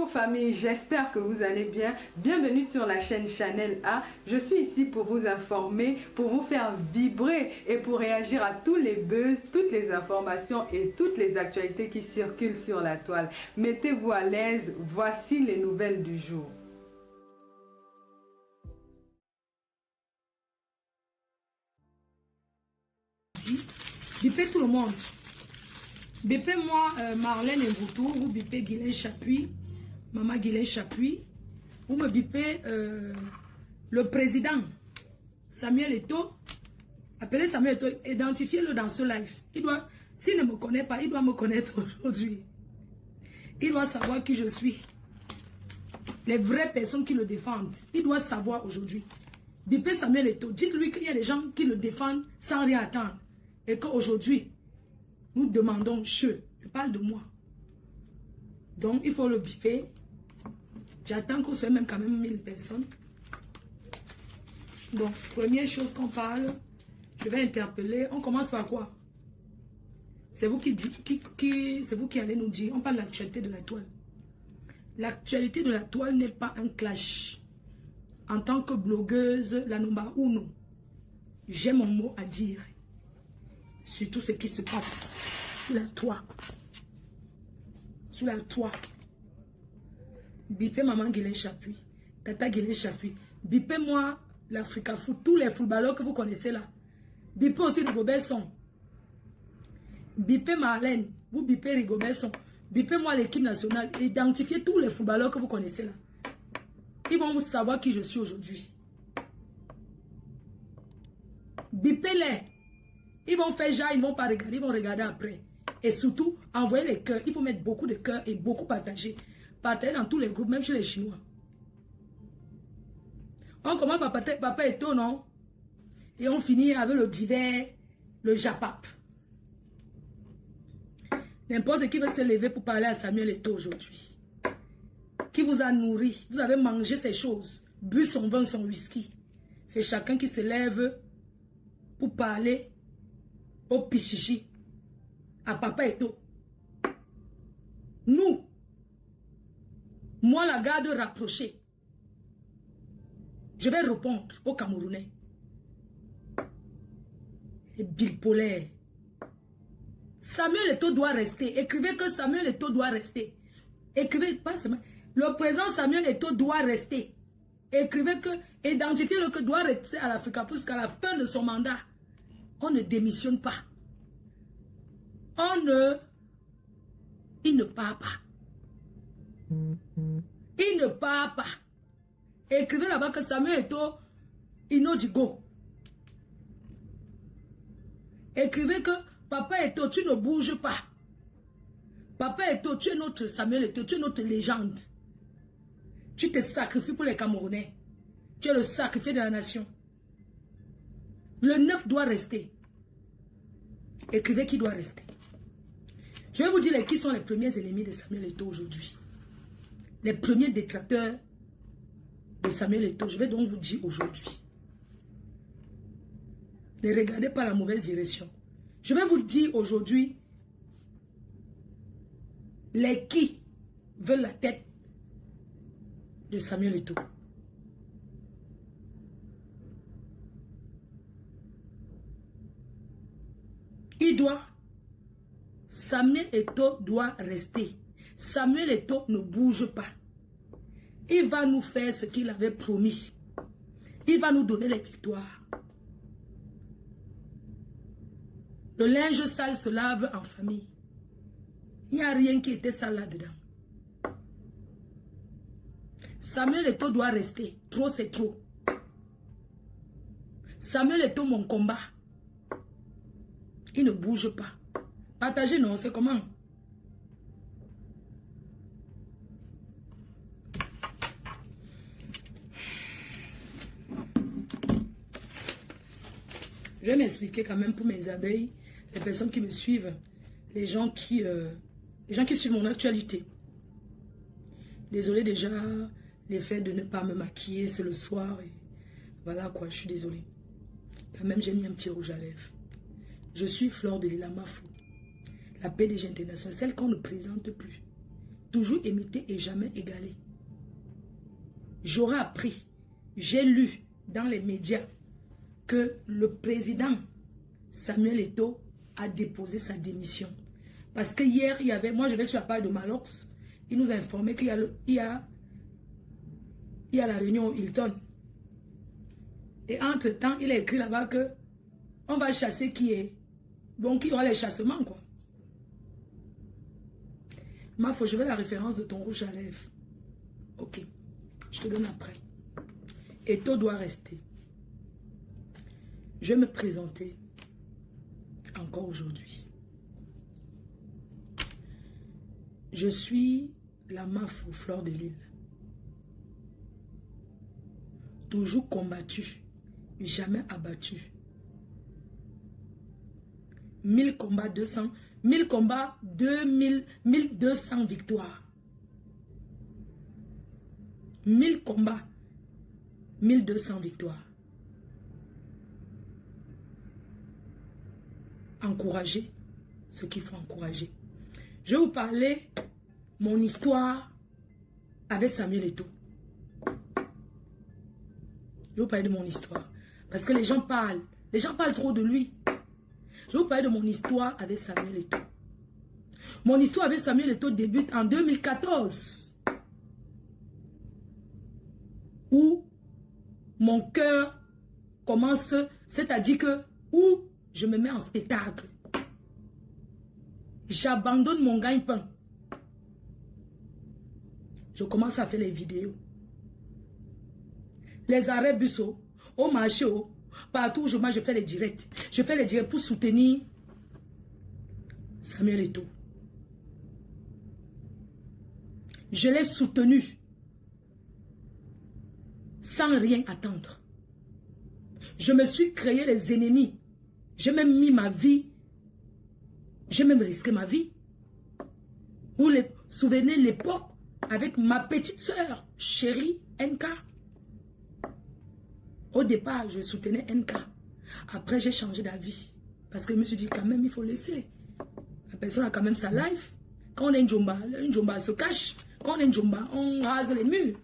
Bonjour famille, j'espère que vous allez bien. Bienvenue sur la chaîne Chanel A. Je suis ici pour vous informer, pour vous faire vibrer et pour réagir à tous les buzz, toutes les informations et toutes les actualités qui circulent sur la toile. Mettez-vous à l'aise, voici les nouvelles du jour. Bipez tout le monde. Bipez moi Marlène Mboutou, vous bipez Guylaine Chapuis, maman Guylaine Chapuis. Vous me bipez le président Samuel Eto'o. Appelez Samuel Eto'o, identifiez-le dans ce live. S'il ne me connaît pas, il doit me connaître aujourd'hui. Il doit savoir qui je suis. Les vraies personnes qui le défendent, il doit savoir aujourd'hui. Bipez Samuel Eto'o, dites-lui qu'il y a des gens qui le défendent sans rien attendre. Et qu'aujourd'hui, nous demandons, je parle de moi. Donc, il faut le biper. J'attends qu'on soit même quand même 1000 personnes. Donc, première chose qu'on parle, je vais interpeller. On commence par quoi? C'est vous qui dites, c'est vous qui allez nous dire. On parle de l'actualité de la toile. L'actualité de la toile n'est pas un clash. En tant que blogueuse, la number uno, j'ai mon mot à dire sur tout ce qui se passe sur la toile. Sur la toile. Bipez maman Guylaine Chapuis, tata Guylaine Chapuis. Bipez moi l'Africa Foot, tous les footballeurs que vous connaissez là. Bipez aussi Rigobert Song. Bipez Marlène, vous bipez Rigobert Song. Bipez moi l'équipe nationale. Identifiez tous les footballeurs que vous connaissez là. Ils vont savoir qui je suis aujourd'hui. Bipez-les. Ils vont faire genre, ils ne vont pas regarder, ils vont regarder après. Et surtout, envoyez les cœurs. Il faut mettre beaucoup de cœurs et beaucoup partager. Partager dans tous les groupes, même chez les Chinois. On commence par Papa Eto'o, non? Et on finit avec le divers, le Japap. N'importe qui va se lever pour parler à Samuel Eto'o aujourd'hui. Qui vous a nourri. Vous avez mangé ces choses. Bu son vin, son whisky. C'est chacun qui se lève pour parler au pichichi, à Papa Eto'o. Nous, moi la garde rapprochée, je vais répondre aux Camerounais. Et bipolaire. Samuel Eto'o doit rester. Écrivez que Samuel Eto'o doit rester. Écrivez pas seulement. Le président Samuel Eto'o doit rester. Écrivez que, identifiez-le que doit rester à l'Africa jusqu'à la fin de son mandat. On ne démissionne pas. Il ne part pas. Il ne part pas. Écrivez là-bas que Samuel Eto'o, Inodigo. Écrivez que Papa Eto'o, tu ne bouges pas. Papa Eto'o, tu es notre Samuel Eto'o, tu es notre légende. Tu te sacrifies pour les Camerounais. Tu es le sacrifié de la nation. Le 9 doit rester. Écrivez qui doit rester. Je vais vous dire qui sont les premiers ennemis de Samuel Eto'o aujourd'hui. Les premiers détracteurs de Samuel Eto'o. Je vais donc vous dire aujourd'hui. Ne regardez pas la mauvaise direction. Je vais vous dire aujourd'hui les qui veulent la tête de Samuel Eto'o. Samuel Eto'o doit rester. Samuel Eto'o ne bouge pas. Il va nous faire ce qu'il avait promis. Il va nous donner les victoires. Le linge sale se lave en famille. Il n'y a rien qui était sale là-dedans. Samuel Eto'o doit rester. Trop, c'est trop. Samuel Eto'o, mon combat. Il ne bouge pas. Partagez, non, c'est comment? Je vais m'expliquer quand même pour mes abeilles, les personnes qui me suivent, les gens qui suivent mon actualité. Désolé déjà, les faits de ne pas me maquiller, c'est le soir. Et voilà quoi, je suis désolée. Quand même, j'ai mis un petit rouge à lèvres. Je suis Fleur de Lila Mafou, la PDG internationale, celle qu'on ne présente plus. toujours imité et jamais égalé. J'aurais appris, j'ai lu dans les médias que le président Samuel Eto'o a déposé sa démission. Parce que hier, il y avait, moi je vais sur la page de Malox, il nous a informé qu'il y a la réunion au Hilton. Et entre-temps, il a écrit là-bas que on va chasser qui est. Donc, il y aura les chassements, quoi. Mafo, je veux la référence de ton rouge à lèvres. Ok. Je te donne après. Eto'o doit rester. Je vais me présenter encore aujourd'hui. Je suis la Mafo Fleur de Lille. Toujours combattue, jamais abattue. 1000 combats, 200, 1000 combats, 1200 victoires. 1000 combats, 1200 victoires. Encourager ce qu'il faut encourager. Je vais vous parler mon histoire avec Samuel Eto'o. Je vais vous parler de mon histoire. Parce que les gens parlent trop de lui. Je vais vous parler de mon histoire avec Samuel Eto'o. Mon histoire avec Samuel Eto'o débute en 2014. Où mon cœur commence, c'est-à-dire que où je me mets en spectacle. J'abandonne mon gagne-pain. Je commence à faire les vidéos. Les arrêts bus, au marché, partout où je marche, je fais les directs. Je fais les directs pour soutenir Samuel Eto'o. Je l'ai soutenu sans rien attendre. Je me suis créé les ennemis. J'ai même mis ma vie. J'ai même risqué ma vie. Vous vous souvenez l'époque avec ma petite soeur, chérie NK. Au départ, je soutenais NK. Après, j'ai changé d'avis. Parce que je me suis dit, quand même, il faut laisser. La personne a quand même sa life. Quand on est une Njomba se cache. Quand on est une Njomba, on rase les murs.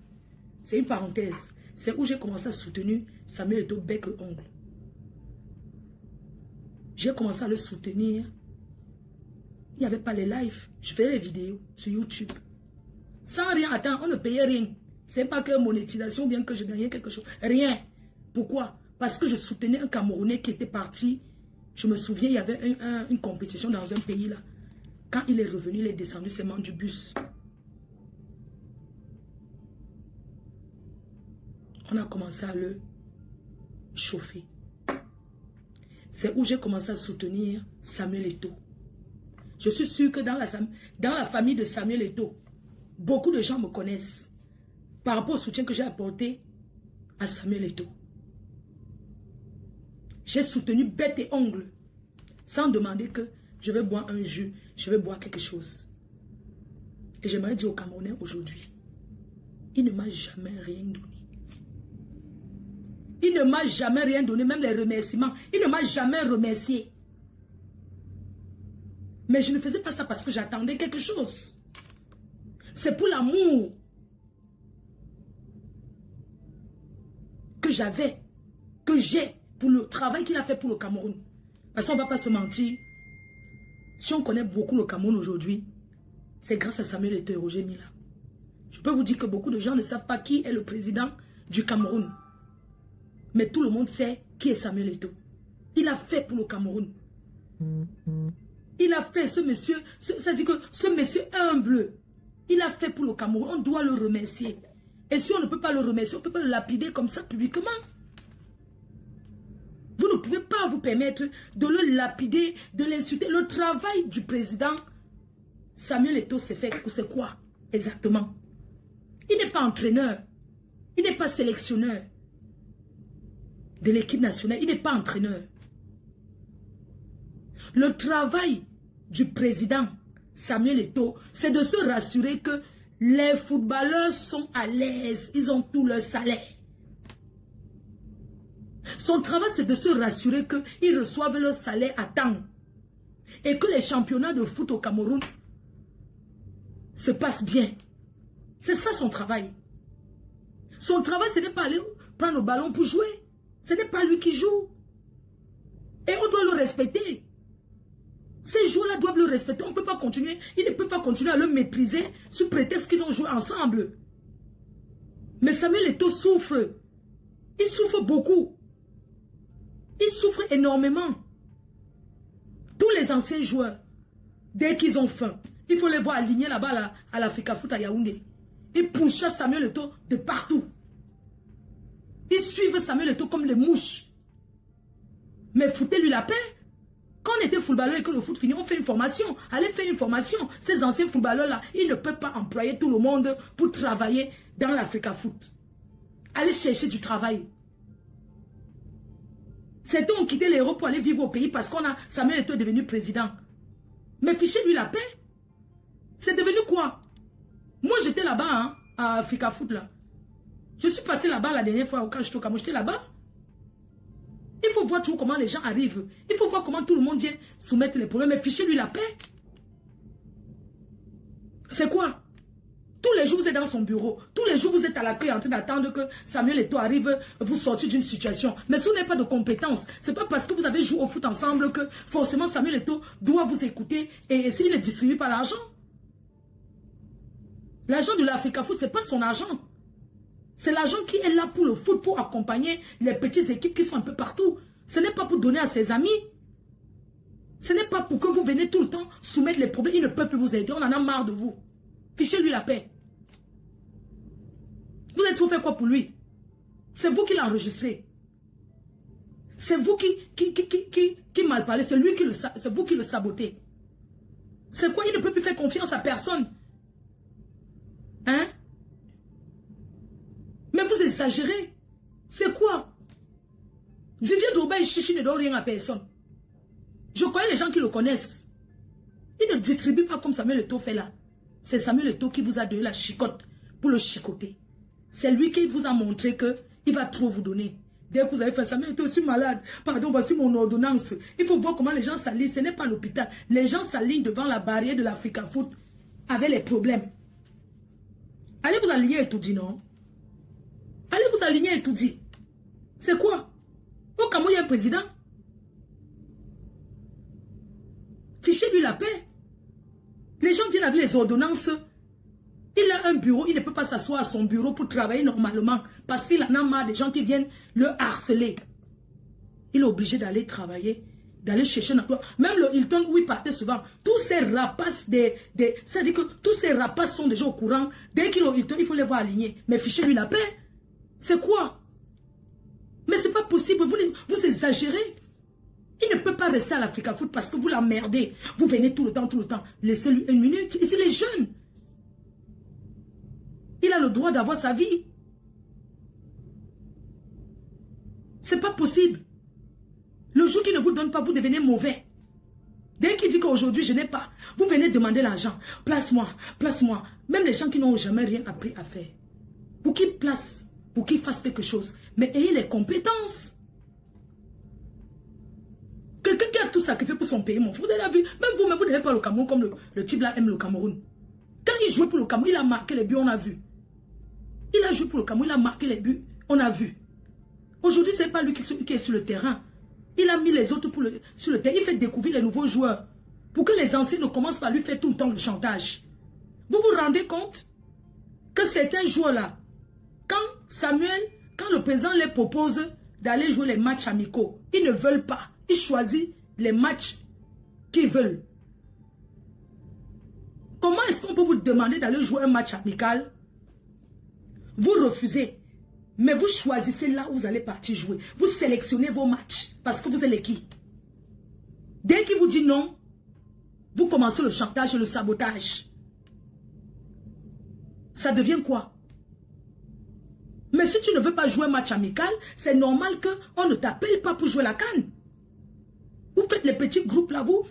C'est une parenthèse. C'est où j'ai commencé à soutenir Samuel Eto'o bec et ongle. J'ai commencé à le soutenir. Il n'y avait pas les lives. Je faisais les vidéos sur YouTube. Sans rien attendre, on ne payait rien. Ce n'est pas que monétisation ou bien que je gagnais quelque chose. Rien. Pourquoi? Parce que je soutenais un Camerounais qui était parti. Je me souviens, il y avait une compétition dans un pays là. Quand il est revenu, il est descendu seulement du bus. On a commencé à le chauffer. C'est où j'ai commencé à soutenir Samuel Eto'o. Je suis sûr que dans la famille de Samuel Eto'o, beaucoup de gens me connaissent par rapport au soutien que j'ai apporté à Samuel Eto'o. J'ai soutenu bête et ongle sans demander que je vais boire un jus, je vais boire quelque chose. Et j'aimerais dire aux Camerounais aujourd'hui, il ne m'a jamais rien donné. Il ne m'a jamais rien donné, même les remerciements. Il ne m'a jamais remercié. Mais je ne faisais pas ça parce que j'attendais quelque chose. C'est pour l'amour que j'avais, que j'ai, pour le travail qu'il a fait pour le Cameroun. Parce qu'on ne va pas se mentir. Si on connaît beaucoup le Cameroun aujourd'hui, c'est grâce à Samuel Eto'o et Roger Mila. Je peux vous dire que beaucoup de gens ne savent pas qui est le président du Cameroun. Mais tout le monde sait qui est Samuel Eto'o. Il a fait pour le Cameroun. Il a fait ce monsieur, ça dit que ce monsieur humble, il a fait pour le Cameroun. On doit le remercier. Et si on ne peut pas le remercier, on ne peut pas le lapider comme ça publiquement. Vous ne pouvez pas vous permettre de le lapider, de l'insulter. Le travail du président Samuel Eto'o, c'est quoi exactement? Il n'est pas entraîneur. Il n'est pas sélectionneur de l'équipe nationale. Il n'est pas entraîneur. Le travail du président Samuel Eto'o, c'est de se rassurer que les footballeurs sont à l'aise. Ils ont tout leur salaire. Son travail, c'est de se rassurer qu'ils reçoivent leur salaire à temps. Et que les championnats de foot au Cameroun se passe bien. C'est ça son travail. Son travail, ce n'est pas aller prendre le ballon pour jouer. Ce n'est pas lui qui joue. Et on doit le respecter. Ces joueurs-là doivent le respecter. On ne peut pas continuer. Ils ne peuvent pas continuer à le mépriser sous prétexte qu'ils ont joué ensemble. Mais Samuel Eto'o souffre. Il souffre beaucoup. Il souffre énormément. Tous les anciens joueurs, dès qu'ils ont faim, il faut les voir alignés là-bas à l'Africa Foot à Yaoundé. Ils poussent Samuel Eto'o de partout. Ils suivent Samuel Eto'o comme les mouches. Mais foutez-lui la paix. Quand on était footballeur et que le foot finit, on fait une formation. Allez faire une formation. Ces anciens footballeurs-là, ils ne peuvent pas employer tout le monde pour travailler dans l'Africa Foot. Allez chercher du travail. Certains ont quitté l'Europe pour aller vivre au pays parce qu'on a Samuel Eto'o devenu président. Mais fichez-lui la paix. C'est devenu quoi? Moi, j'étais là-bas, hein, à Africa Foot, là. Je suis passé là-bas la dernière fois quand j'étais au Cameroun. J'étais là-bas. Il faut voir toujours comment les gens arrivent. Il faut voir comment tout le monde vient soumettre les problèmes. Mais fichez-lui la paix. C'est quoi? Tous les jours, vous êtes dans son bureau. Tous les jours, vous êtes à l'accueil en train d'attendre que Samuel Eto'o arrive vous sortir d'une situation. Mais si vous n'avez pas de compétences, ce n'est pas parce que vous avez joué au foot ensemble que forcément Samuel Eto'o doit vous écouter et s'il ne distribue pas l'argent. L'argent de l'Africa Foot, ce n'est pas son argent. C'est l'argent qui est là pour le foot, pour accompagner les petites équipes qui sont un peu partout. Ce n'est pas pour donner à ses amis. Ce n'est pas pour que vous venez tout le temps soumettre les problèmes. Il ne peut plus vous aider. On en a marre de vous. Fichez-lui la paix. Vous avez tout fait quoi pour lui? C'est vous qui l'avez enregistré. C'est vous qui mal parlez. C'est lui c'est vous qui le sabotez. C'est quoi? Il ne peut plus faire confiance à personne. Hein? Mais vous exagérez. C'est quoi? Didier Drogba et Chichi ne donnent rien à personne. Je connais les gens qui le connaissent. Il ne distribue pas comme Samuel Eto'o fait là. C'est Samuel Eto'o qui vous a donné la chicotte pour le chicoter. C'est lui qui vous a montré qu'il va trop vous donner. Dès que vous avez fait Samuel Eto'o, je suis malade. Pardon, voici mon ordonnance. Il faut voir comment les gens s'alignent. Ce n'est pas l'hôpital. Les gens s'alignent devant la barrière de l'Africa Foot avec les problèmes. Allez vous aligner et tout dit, non? Allez vous aligner et tout dit. C'est quoi? Au Cameroun, il y a un président. Fichez-lui la paix. Les gens viennent avec les ordonnances. Il a un bureau, il ne peut pas s'asseoir à son bureau pour travailler normalement parce qu'il en a marre des gens qui viennent le harceler. Il est obligé d'aller travailler, d'aller chercher un emploi. Même le Hilton où il partait souvent, tous ces rapaces, c'est-à-dire que tous ces rapaces sont déjà au courant. Dès qu'il est au Hilton, il faut les voir alignés. Mais fichez-lui la paix. C'est quoi? Mais c'est pas possible, vous exagérez. Il ne peut pas rester à l'Africa Foot parce que vous l'emmerdez. Vous venez tout le temps. Laissez-lui une minute. Ici, les jeunes. Il a le droit d'avoir sa vie. C'est pas possible. Le jour qu'il ne vous donne pas, vous devenez mauvais. Dès qu'il dit qu'aujourd'hui, je n'ai pas, vous venez demander l'argent. Place-moi, place-moi. Même les gens qui n'ont jamais rien appris à faire. Pour qu'ils placent, pour qu'ils fassent quelque chose. Mais ayez les compétences. Quelqu'un qui a tout sacrifié pour son pays, mon frère. Vous avez vu, même vous-même, vous n'avez pas le Cameroun comme le type là aime le Cameroun. Quand il jouait pour le Cameroun, il a marqué les buts, on a vu. Il a joué pour le Cameroun, il a marqué les buts, on a vu. Aujourd'hui, ce n'est pas lui qui est sur le terrain. Il a mis les autres sur le terrain. Il fait découvrir les nouveaux joueurs. Pour que les anciens ne commencent pas à lui faire tout le temps le chantage. Vous vous rendez compte que certains joueurs là, quand le président les propose d'aller jouer les matchs amicaux, ils ne veulent pas. Ils choisissent les matchs qu'ils veulent. Comment est-ce qu'on peut vous demander d'aller jouer un match amical? Vous refusez. Mais vous choisissez là où vous allez partir jouer. Vous sélectionnez vos matchs parce que vous êtes l'équipe. Dès qu'il vous dit non, vous commencez le chantage et le sabotage. Ça devient quoi? Mais si tu ne veux pas jouer un match amical, c'est normal qu'on ne t'appelle pas pour jouer la CAN. Vous faites les petits groupes là, vous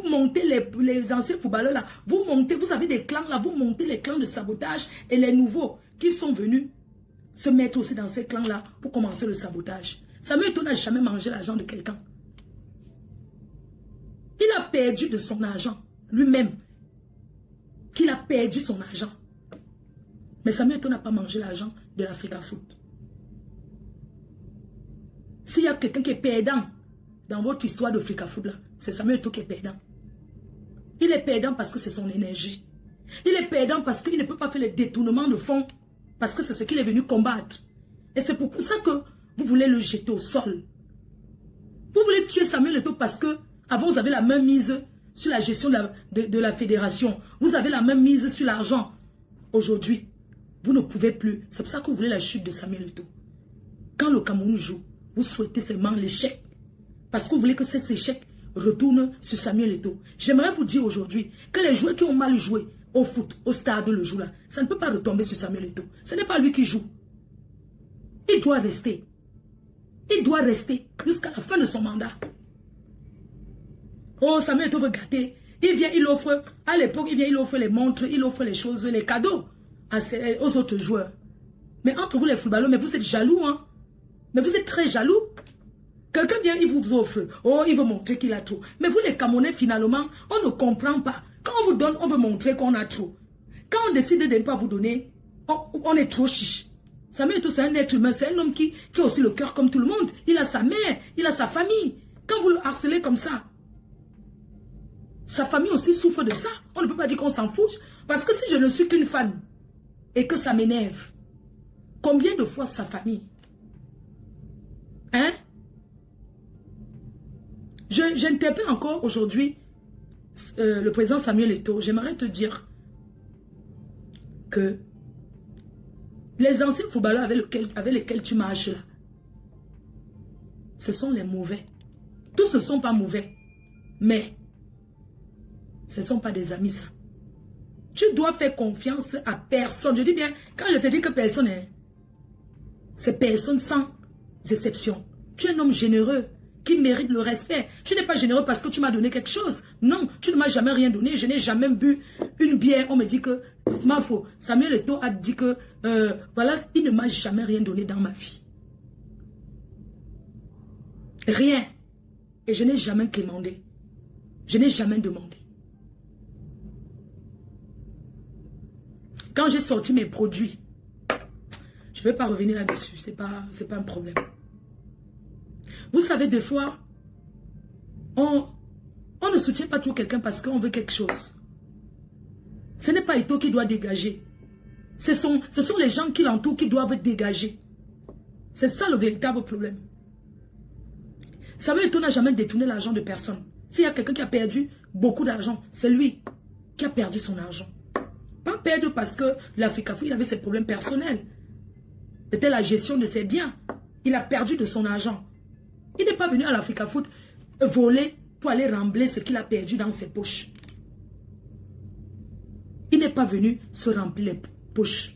montez les anciens footballeurs là, vous avez des clans là, vous montez les clans de sabotage et les nouveaux qui sont venus se mettre aussi dans ces clans là pour commencer le sabotage. Samuel Eto'o n'a jamais mangé l'argent de quelqu'un. Il a perdu de son argent lui-même. qu'il a perdu son argent. Mais Samuel Eto'o n'a pas mangé l'argent de l'Africa Foot. S'il y a quelqu'un qui est perdant dans votre histoire d'Africa Foot, c'est Samuel Eto'o qui est perdant. Il est perdant parce que c'est son énergie. Il est perdant parce qu'il ne peut pas faire le détournement de fonds. Parce que c'est ce qu'il est venu combattre. Et c'est pour ça que vous voulez le jeter au sol. Vous voulez tuer Samuel Eto'o parce que avant vous avez la même mise sur la gestion de la fédération. Vous avez la même mise sur l'argent. Aujourd'hui, vous ne pouvez plus. C'est pour ça que vous voulez la chute de Samuel Eto'o. Quand le Cameroun joue, vous souhaitez seulement l'échec. Parce que vous voulez que cet échec retourne sur Samuel Eto'o. J'aimerais vous dire aujourd'hui que les joueurs qui ont mal joué au foot, au stade le jour là, ça ne peut pas retomber sur Samuel Eto'o. Ce n'est pas lui qui joue. Il doit rester. Il doit rester jusqu'à la fin de son mandat. Oh, Samuel Eto'o veut gâter. Il vient, il offre, à l'époque, il vient, il offre les montres, il offre les choses, les cadeaux aux autres joueurs. Mais entre vous les footballeurs, mais vous êtes jaloux, hein. Mais vous êtes très jaloux. Quelqu'un vient, il vous offre. Oh, il veut montrer qu'il a trop. Mais vous les Camerounais, finalement, on ne comprend pas. Quand on vous donne, on veut montrer qu'on a trop. Quand on décide de ne pas vous donner, on est trop chiche. Samuel Eto'o, c'est un être humain, c'est un homme qui a aussi le cœur comme tout le monde. Il a sa mère, il a sa famille. Quand vous le harcelez comme ça, sa famille aussi souffre de ça. On ne peut pas dire qu'on s'en fout. Parce que si je ne suis qu'une fan et que ça m'énerve, combien de fois sa famille? Hein? J'interpelle encore aujourd'hui le président Samuel Eto'o. J'aimerais te dire que les anciens footballeurs avec lesquels tu marches là, ce sont les mauvais. Tous ne sont pas mauvais, mais ce ne sont pas des amis, ça. Tu dois faire confiance à personne. Je dis bien, quand je te dis que personne est, c'est personne sans exception. Tu es un homme généreux qui mérite le respect. Tu n'es pas généreux parce que tu m'as donné quelque chose. Non, tu ne m'as jamais rien donné. Je n'ai jamais bu une bière. On me dit que, ma faux. Samuel Eto'o a dit que, voilà, il ne m'a jamais rien donné dans ma vie. Rien. Et je n'ai jamais demandé. Je n'ai jamais demandé. Quand j'ai sorti mes produits, je ne vais pas revenir là-dessus. C'est pas un problème. Vous savez, des fois, on ne soutient pas toujours quelqu'un parce qu'on veut quelque chose. Ce n'est pas Eto'o qui doit dégager. Ce sont les gens qui l'entourent qui doivent dégager. C'est ça le véritable problème. Samuel Eto'o n'a jamais détourné l'argent de personne. S'il y a quelqu'un qui a perdu beaucoup d'argent, c'est lui qui a perdu son argent. Pas perdre parce que l'Africa Foot, il avait ses problèmes personnels. C'était la gestion de ses biens. Il a perdu de son argent. Il n'est pas venu à l'Africa Foot voler pour aller rembler ce qu'il a perdu dans ses poches. Il n'est pas venu se remplir les poches.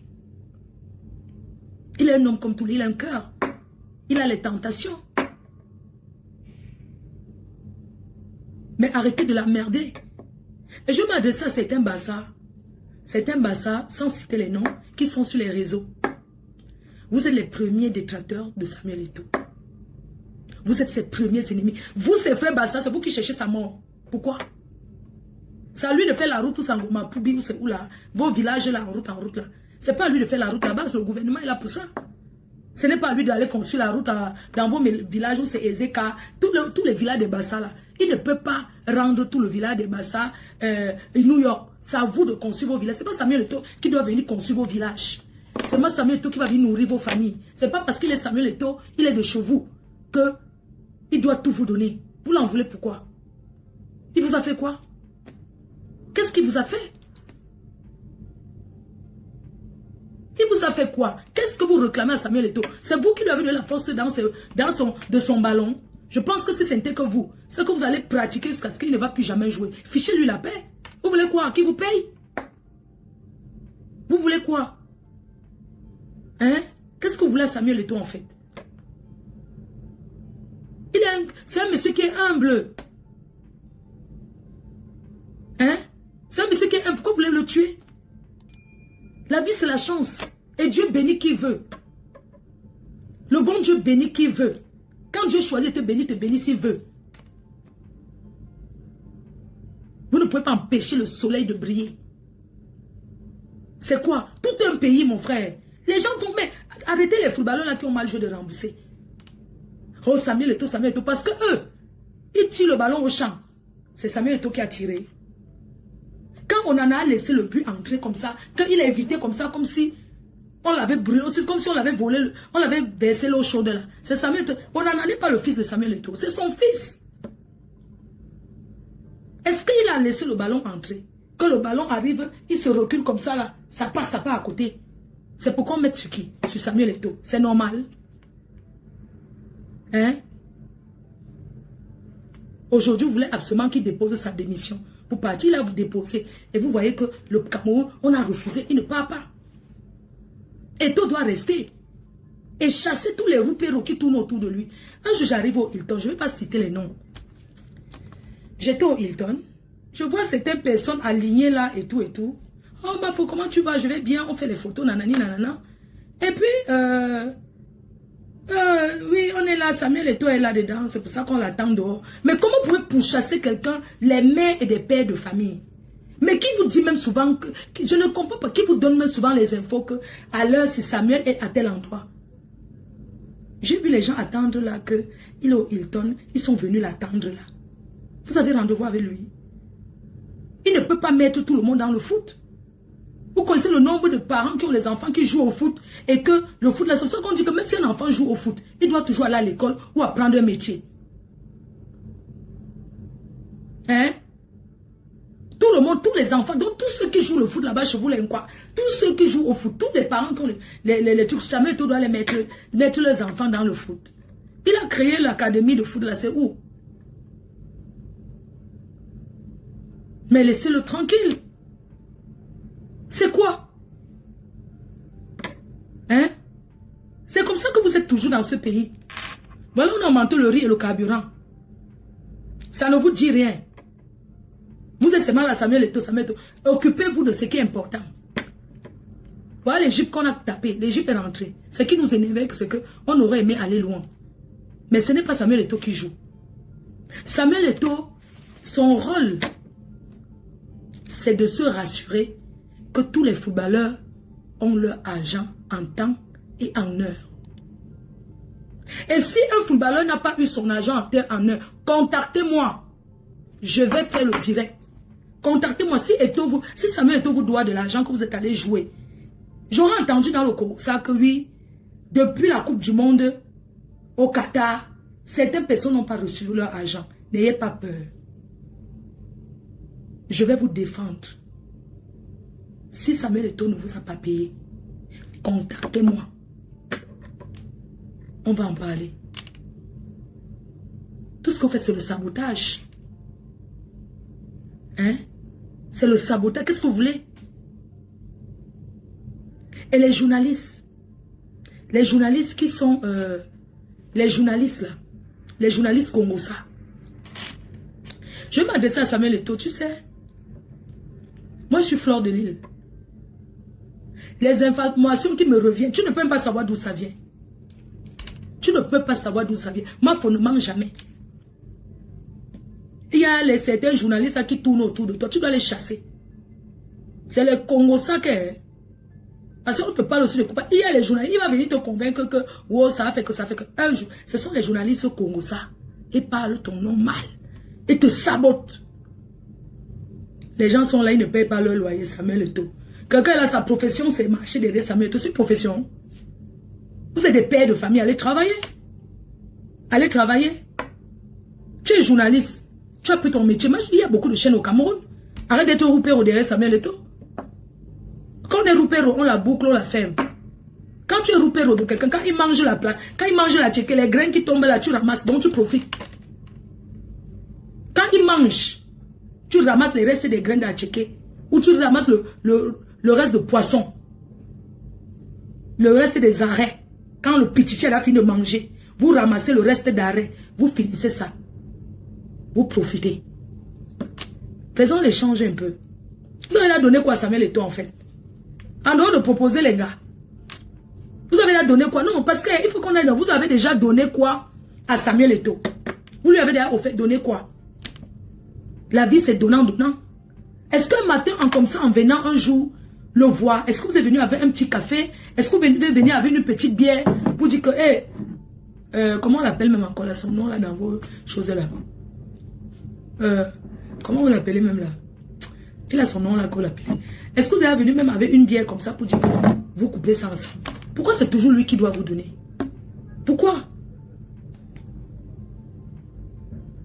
Il est un homme comme tout le monde, il a un cœur. Il a les tentations. Mais arrêtez de la merder. Et je m'adresse à certains bassards, sans citer les noms, qui sont sur les réseaux. Vous êtes les premiers détracteurs de Samuel Eto'o. Vous êtes ses premiers ennemis. Vous, ses frères Bassa, c'est vous qui cherchez sa mort. Pourquoi? C'est à lui de faire la route ou Sangoma, Poubi ou c'est où là. Vos villages là, en route là. C'est pas à lui de faire la route là-bas, c'est le gouvernement est là pour ça. Ce n'est pas à lui d'aller construire la route dans vos villages où c'est Ezeka. Tous les villages de Bassa là. Il ne peut pas rendre tout le village de Bassa New York. C'est à vous de construire vos villages. C'est pas Samuel Eto'o qui doit venir construire vos villages. C'est pas Samuel Eto'o qui va venir nourrir vos familles. C'est pas parce qu'il est Samuel Eto'o, il est de chez vous, que il doit tout vous donner. Vous l'en voulez pourquoi? Il vous a fait quoi? Qu'est-ce qu'il vous a fait? Il vous a fait quoi? Qu'est-ce que vous réclamez à Samuel Eto'o? C'est vous qui lui avez donné la force de son ballon. Je pense que si c'était que vous, c'est que vous allez pratiquer jusqu'à ce qu'il ne va plus jamais jouer. Fichez-lui la paix. Vous voulez quoi? Qui vous paye? Vous voulez quoi? Hein? Qu'est-ce que vous voulez à Samuel Eto'o en fait? C'est un monsieur qui est humble. Hein? C'est un monsieur qui est humble. Pourquoi vous voulez le tuer? La vie, c'est la chance. Et Dieu bénit qui veut. Le bon Dieu bénit qui veut. Quand Dieu choisit de te bénit s'il veut. Vous ne pouvez pas empêcher le soleil de briller. C'est quoi? Tout un pays, mon frère. Les gens vont, mais arrêtez les footballeurs là qui ont mal joué de rembourser. Oh, Samuel Eto'o, parce que eux, ils tirent le ballon au champ. C'est Samuel Eto'o qui a tiré. Quand on en a laissé le but entrer comme ça, quand il a évité comme ça, comme si on l'avait brûlé, c'est comme si on l'avait volé, on l'avait versé l'eau chaude là. C'est Samuel Eto'o. On n'en allait pas le fils de Samuel Eto'o, c'est son fils. Est-ce qu'il a laissé le ballon entrer? Que le ballon arrive, il se recule comme ça là, ça passe à côté. C'est pourquoi on met sur qui? Sur Samuel Eto'o. C'est normal. Hein? Aujourd'hui, vous voulez absolument qu'il dépose sa démission. Pour partir là, vous déposez. Et vous voyez que le Cameroun, on a refusé, il ne part pas. Eto'o doit rester. Et chasser tous les roupéros qui tournent autour de lui. Un jour, j'arrive au Hilton, je ne vais pas citer les noms. J'étais au Hilton. Je vois certaines personnes alignées là et tout et tout. Oh, Mafo, comment tu vas? Je vais bien, on fait les photos, nanani, nanana. Et puis, oui, on est là, Samuel Eto'o est là-dedans, c'est pour ça qu'on l'attend dehors. Mais comment vous pouvez pourchasser quelqu'un, les mères et des pères de famille? Mais qui vous dit même souvent, que je ne comprends pas, qui vous donne même souvent les infos que à l'heure, si Samuel est à tel endroit? J'ai vu les gens attendre là, que il est au Hilton, ils sont venus l'attendre là. Vous avez rendez-vous avec lui. Il ne peut pas mettre tout le monde dans le foot. Vous connaissez le nombre de parents qui ont les enfants qui jouent au foot et que le foot, c'est pour ça qu'on dit que même si un enfant joue au foot, il doit toujours aller à l'école ou apprendre un métier. Hein? Tout le monde, tous les enfants, donc tous ceux qui jouent le foot là-bas chez vous, quoi, tous ceux qui jouent au foot, tous les parents qui ont les trucs, Samuel Eto'o doit les mettre leurs enfants dans le foot. Il a créé l'académie de foot là, c'est où? Mais laissez-le tranquille. C'est quoi? Hein? C'est comme ça que vous êtes toujours dans ce pays. Voilà, on augmente le riz et le carburant. Ça ne vous dit rien. Vous êtes seulement là, Samuel Eto'o, occupez-vous de ce qui est important. Voilà l'Égypte qu'on a tapé. L'Égypte est rentrée. Ce qui nous énervait, c'est qu'on aurait aimé aller loin. Mais ce n'est pas Samuel Eto'o qui joue. Samuel Eto'o, son rôle, c'est de se rassurer que tous les footballeurs ont leur argent en temps et en heure. Et si un footballeur n'a pas eu son argent en temps et en heure, contactez-moi. Je vais faire le direct. Contactez-moi. Si Samuel Eto'o vous doit de l'argent que vous êtes allé jouer, j'aurais entendu dans le Congo ça que oui, depuis la Coupe du Monde au Qatar, certaines personnes n'ont pas reçu leur argent. N'ayez pas peur. Je vais vous défendre. Si Samuel Eto'o ne vous a pas payé, contactez-moi. On va en parler. Tout ce qu'on fait, c'est le sabotage. Hein? C'est le sabotage. Qu'est-ce que vous voulez? Et les journalistes qui sont... les journalistes là. Les journalistes congolais. Je vais m'adresser à Samuel Eto'o, tu sais. Moi, je suis Fleur de Lille. Les informations qui me reviennent, tu ne peux même pas savoir d'où ça vient. Tu ne peux pas savoir d'où ça vient. Moi, il ne ment jamais. Il y a certains journalistes qui tournent autour de toi. Tu dois les chasser. C'est les Congolais qui... Parce qu'on te parle aussi de coupables. Il y a les journalistes. Il va venir te convaincre que oh, ça a fait que ça fait que... Un jour, ce sont les journalistes congolais. Ils parlent ton nom mal. Ils te sabotent. Les gens sont là, ils ne payent pas leur loyer. Samuel Eto'o. Quelqu'un a sa profession, c'est marcher derrière Samuel Eto'o. C'est une profession. Vous êtes des pères de famille, allez travailler. Allez travailler. Tu es journaliste. Tu as pris ton métier. Il y a beaucoup de chaînes au Cameroun. Arrête d'être roupéro derrière Samuel Eto'o. Quand on est roupéro, on la boucle, on la ferme. Quand tu es roupéro de quelqu'un, quand il mange la plate, quand il mange la tchéké, les graines qui tombent là, tu ramasses, donc tu profites. Quand il mange, tu ramasses les restes des graines de la tchéké, ou tu ramasses le reste de poisson, le reste des arrêts. Quand le petit a fini de manger, vous ramassez le reste d'arrêt, vous finissez ça. Vous profitez. Faisons l'échange un peu. Vous avez là donné quoi à Samuel Eto'o en fait? En dehors de proposer les gars. Vous avez là donné quoi? Non, parce qu'il faut qu'on aille. Vous avez déjà donné quoi à Samuel Eto'o? Vous lui avez déjà donné quoi? La vie c'est donnant, donnant. Est-ce qu'un matin, comme ça, en venant un jour, le voir? Est-ce que vous êtes venu avec un petit café? Est-ce que vous êtes venu avec une petite bière pour dire que, hey, comment on l'appelle même encore là, son nom là dans vos choses là? Comment vous l'appelez même là? Il a son nom là qu'on l'appelle. Est-ce que vous êtes venu même avec une bière comme ça pour dire que vous coupez ça ensemble? Pourquoi c'est toujours lui qui doit vous donner? Pourquoi?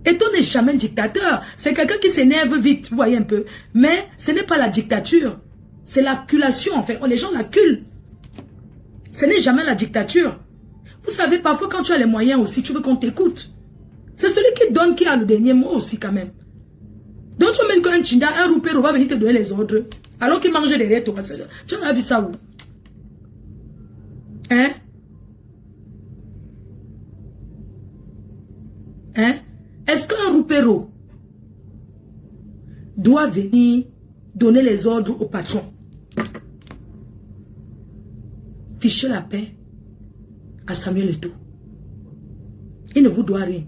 Et on n'est jamais un dictateur. C'est quelqu'un qui s'énerve vite, vous voyez un peu. Mais ce n'est pas la dictature. C'est l'acculation, en fait. Les gens l'acculent. Ce n'est jamais la dictature. Vous savez, parfois, quand tu as les moyens aussi, tu veux qu'on t'écoute. C'est celui qui donne qui a le dernier mot aussi, quand même. Donc, tu mènes qu'un Chinda, un roupéro va venir te donner les ordres. Alors qu'il mange derrière toi. Tu as vu ça où? Hein? Hein? Est-ce qu'un roupéro doit venir donner les ordres au patron? Fichez la paix à Samuel Eto'o. Il ne vous doit rien.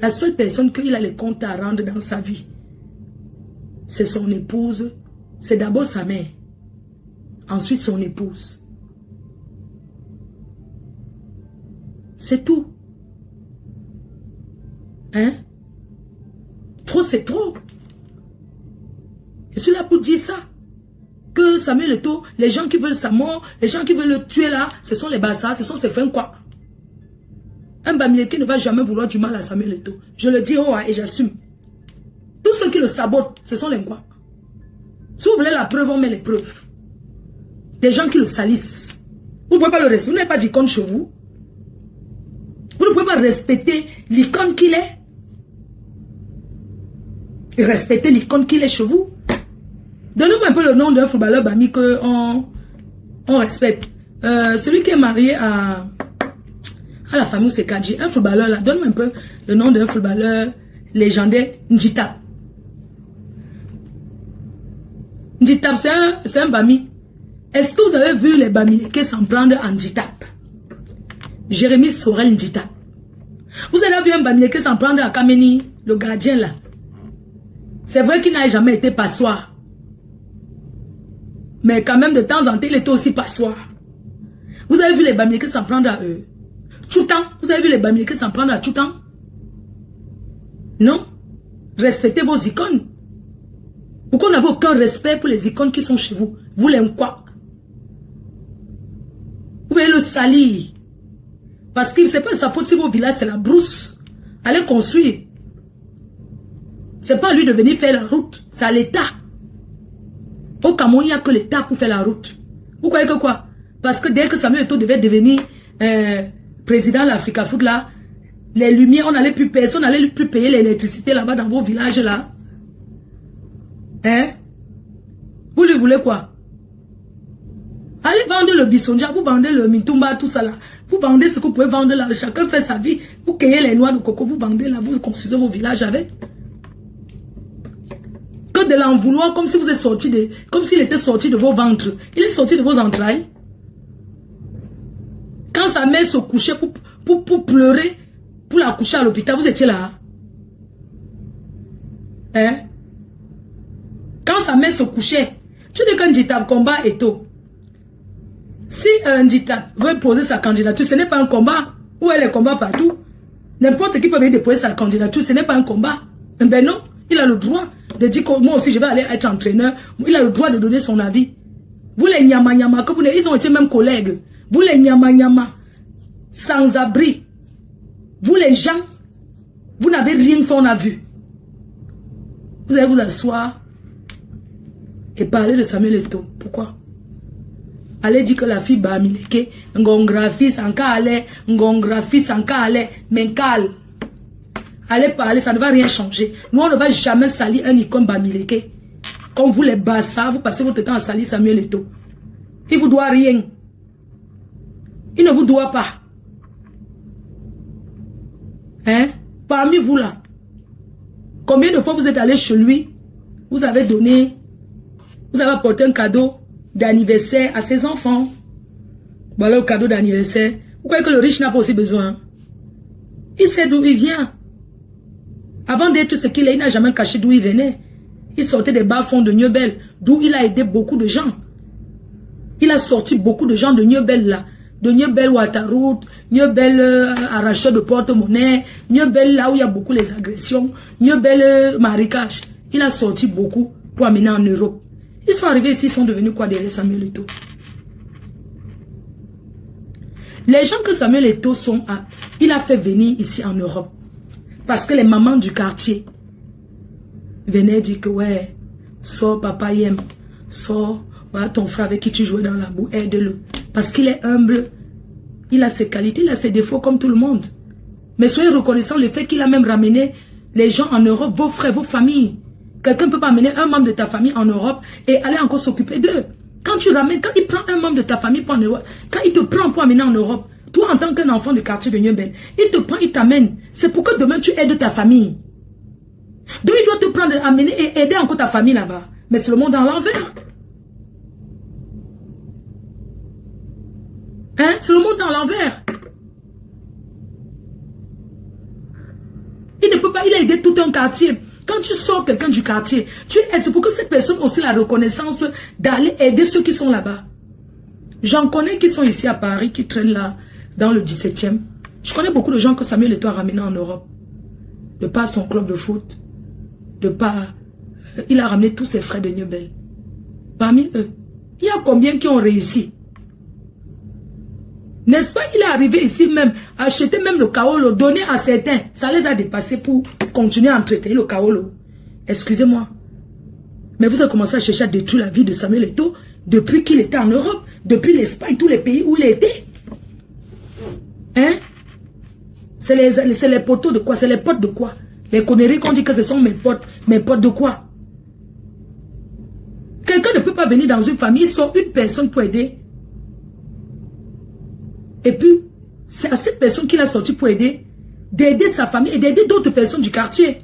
La seule personne qu'il a les comptes à rendre dans sa vie, c'est son épouse. C'est d'abord sa mère. Ensuite son épouse. C'est tout. Hein? Trop, c'est trop. Je suis là pour dire ça. Que Samuel Eto'o, les gens qui veulent sa mort, les gens qui veulent le tuer là, ce sont les bassards, ce sont ses fins quoi. Un Bamileke ne va jamais vouloir du mal à Samuel Eto'o. Je le dis haut et j'assume. Tous ceux qui le sabotent, ce sont les quoi. Si vous voulez la preuve, on met les preuves. Des gens qui le salissent. Vous ne pouvez pas le respecter. Vous n'avez pas d'icône chez vous. Vous ne pouvez pas respecter l'icône qu'il est. Et respecter l'icône qu'il est chez vous. Donnez-moi un peu le nom d'un footballeur Bami qu'on respecte. Celui qui est marié à la famille Sekadji. Un footballeur là. Donne-moi un peu le nom d'un footballeur légendaire. Njitap. Njitap, c'est un Bami. Est-ce que vous avez vu les Bamileke s'en prendre en Njitap? Jérémy Sorel Njitap. Vous avez vu un Bamileke s'en prendre à Kameni, le gardien là. C'est vrai qu'il n'a jamais été passoire. Mais quand même, de temps en temps, il était aussi passoire. Vous avez vu les Bamileke s'en prendre à eux. Tchoutan, vous avez vu les Bamileke s'en prendre à Tchoutan? Non? Respectez vos icônes. Pourquoi vous n'avez aucun respect pour les icônes qui sont chez vous? Vous l'aimez quoi? Vous voulez le salir. Parce qu'il ne sait pas sa faute si vos villages, c'est la brousse. Allez construire. C'est pas à lui de venir faire la route. C'est à l'État. Au Cameroun, il n'y a que l'État pour faire la route. Vous croyez que quoi? Parce que dès que Samuel Eto'o devait devenir président de l'Africa Foot là, les lumières, personne n'allait plus payer l'électricité là-bas dans vos villages là. Hein? Vous lui voulez quoi? Allez vendre le bisonja, vous vendez le mitumba, tout ça là. Vous vendez ce que vous pouvez vendre là. Chacun fait sa vie. Vous cueillez les noix de coco, vous vendez là, vous construisez vos villages avec. Que de l'en vouloir comme si vous êtes sorti de... Comme s'il était sorti de vos ventres. Il est sorti de vos entrailles. Quand sa mère se couchait pour pleurer, pour la coucher à l'hôpital, vous étiez là. Hein? Quand sa mère se couchait, tu dis qu'un Njitap combat Eto'o. Si un Njitap veut poser sa candidature, ce n'est pas un combat. Où est le combat partout? N'importe qui peut venir déposer sa candidature, ce n'est pas un combat. Ben non, il a le droit de dire que moi aussi je vais aller être entraîneur. Il a le droit de donner son avis. Vous les nyama que vous ils ont été même collègues. Vous les nyama sans abri. Vous les gens, vous n'avez rien fait, on a vu. Vous allez vous asseoir et parler de Samuel Eto'o. Pourquoi? Allez dire que la fille Bamileke, ngongrafi sanka ale, ngongrafi sanka ale, menkal. Allez parler, ça ne va rien changer. Nous, on ne va jamais salir un icône Bamileke. Comme vous les bassards, vous passez votre temps à salir Samuel Eto'o. Il ne vous doit rien. Il ne vous doit pas. Hein? Parmi vous là, combien de fois vous êtes allé chez lui, vous avez donné, vous avez apporté un cadeau d'anniversaire à ses enfants. Voilà le cadeau d'anniversaire. Vous croyez que le riche n'a pas aussi besoin? Il sait d'où il vient. Avant d'être ce qu'il est, il n'a jamais caché d'où il venait. Il sortait des bas-fonds de Niobel, d'où il a aidé beaucoup de gens. Il a sorti beaucoup de gens de Niobel là. De Niobel Ouattaroute, Niobel arracheur de porte-monnaie, Niobel là où il y a beaucoup les agressions, Niobel Marrakech. Il a sorti beaucoup pour amener en Europe. Ils sont arrivés ici, ils sont devenus quoi derrière Samuel Eto'o? Les gens que Samuel Eto'o il a fait venir ici en Europe. Parce que les mamans du quartier venaient dire que ouais, sors, papa y aime, sors, voilà ton frère avec qui tu jouais dans la boue, aide-le. Parce qu'il est humble, il a ses qualités, il a ses défauts comme tout le monde. Mais soyez reconnaissants le fait qu'il a même ramené les gens en Europe, vos frères, vos familles. Quelqu'un ne peut pas amener un membre de ta famille en Europe et aller encore s'occuper d'eux. Quand tu ramènes, quand il prend un membre de ta famille pour en Europe, quand il te prend pour amener en Europe, toi en tant qu'un enfant du quartier de Niobel, il te prend, il t'amène. C'est pour que demain tu aides ta famille. Donc il doit te prendre, amener et aider encore ta famille là-bas. Mais c'est le monde à l'envers. Hein? C'est le monde à l'envers. Il ne peut pas, il a aidé tout un quartier. Quand tu sors quelqu'un du quartier, tu aides. C'est pour que cette personne ait aussi la reconnaissance d'aller aider ceux qui sont là-bas. J'en connais qui sont ici à Paris, qui traînent là, dans le 17e. Je connais beaucoup de gens que Samuel Eto'o a ramenés en Europe. De par son club de foot. De par... il a ramené tous ses frères de Niobel. Parmi eux, il y a combien qui ont réussi? N'est-ce pas, il est arrivé ici même, acheter même le kaolo, donner à certains. Ça les a dépassés pour continuer à entretenir le kaolo. Excusez-moi. Mais vous avez commencé à chercher à détruire la vie de Samuel Eto'o depuis qu'il était en Europe, depuis l'Espagne, tous les pays où il était. Hein? C'est les poteaux de quoi? C'est les potes de quoi? Les conneries qu'on dit que ce sont mes potes de quoi? Quelqu'un ne peut pas venir dans une famille sans une personne pour aider. Et puis, c'est à cette personne qu'il a sorti pour aider, d'aider sa famille et d'aider d'autres personnes du quartier.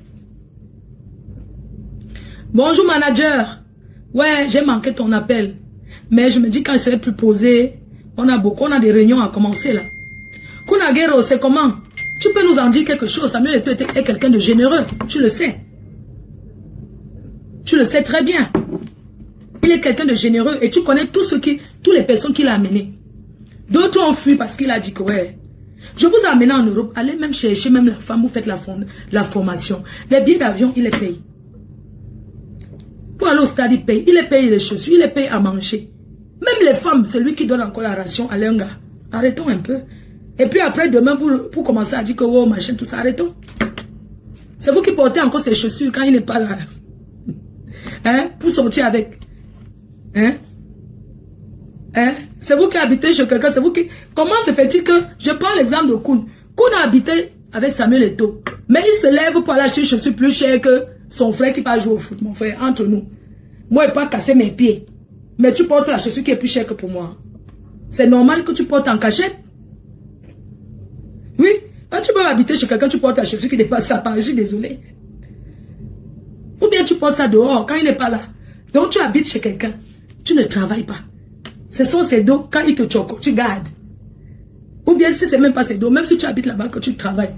Bonjour manager. Ouais, j'ai manqué ton appel. Mais je me dis quand il serait plus posé, on a des réunions à commencer là. Kunagero, c'est comment? Tu peux nous en dire quelque chose? Samuel Eto'o est quelqu'un de généreux, tu le sais. Tu le sais très bien. Il est quelqu'un de généreux et tu connais toutes les personnes qu'il a amenées. D'autres ont fui parce qu'il a dit que ouais, je vous ai amené en Europe, allez même chercher même la femme, vous faites la formation. Les billets d'avion, il les paye. Pour aller au stade, il paye. Il les paye les chaussures, il les paye à manger. Même les femmes, c'est lui qui donne encore la ration à l'un gars. Arrêtons un peu. Et puis après, demain, pour commencer à dire que oh, machin, tout ça, arrêtons. C'est vous qui portez encore ces chaussures quand il n'est pas là. Hein? Pour sortir avec. Hein? Hein? C'est vous qui habitez chez quelqu'un, c'est vous qui... Comment se fait-il que... Je prends l'exemple de Koun. Koun a habité avec Samuel Eto'o. Mais il se lève pour aller acheter, je suis plus cher que son frère qui va jouer au foot, mon frère, entre nous. Moi, il ne pas casser mes pieds. Mais tu portes la chaussure qui est plus chère que pour moi. C'est normal que tu portes en cachette. Oui. Quand tu vas habiter chez quelqu'un, tu portes la chaussure qui dépasse sa part. Je suis désolé. Ou bien tu portes ça dehors quand il n'est pas là. Donc tu habites chez quelqu'un. Tu ne travailles pas. Ce sont ces dos, quand ils te choquent, tu gardes. Ou bien si ce n'est même pas ces dos, même si tu habites là-bas, que tu travailles.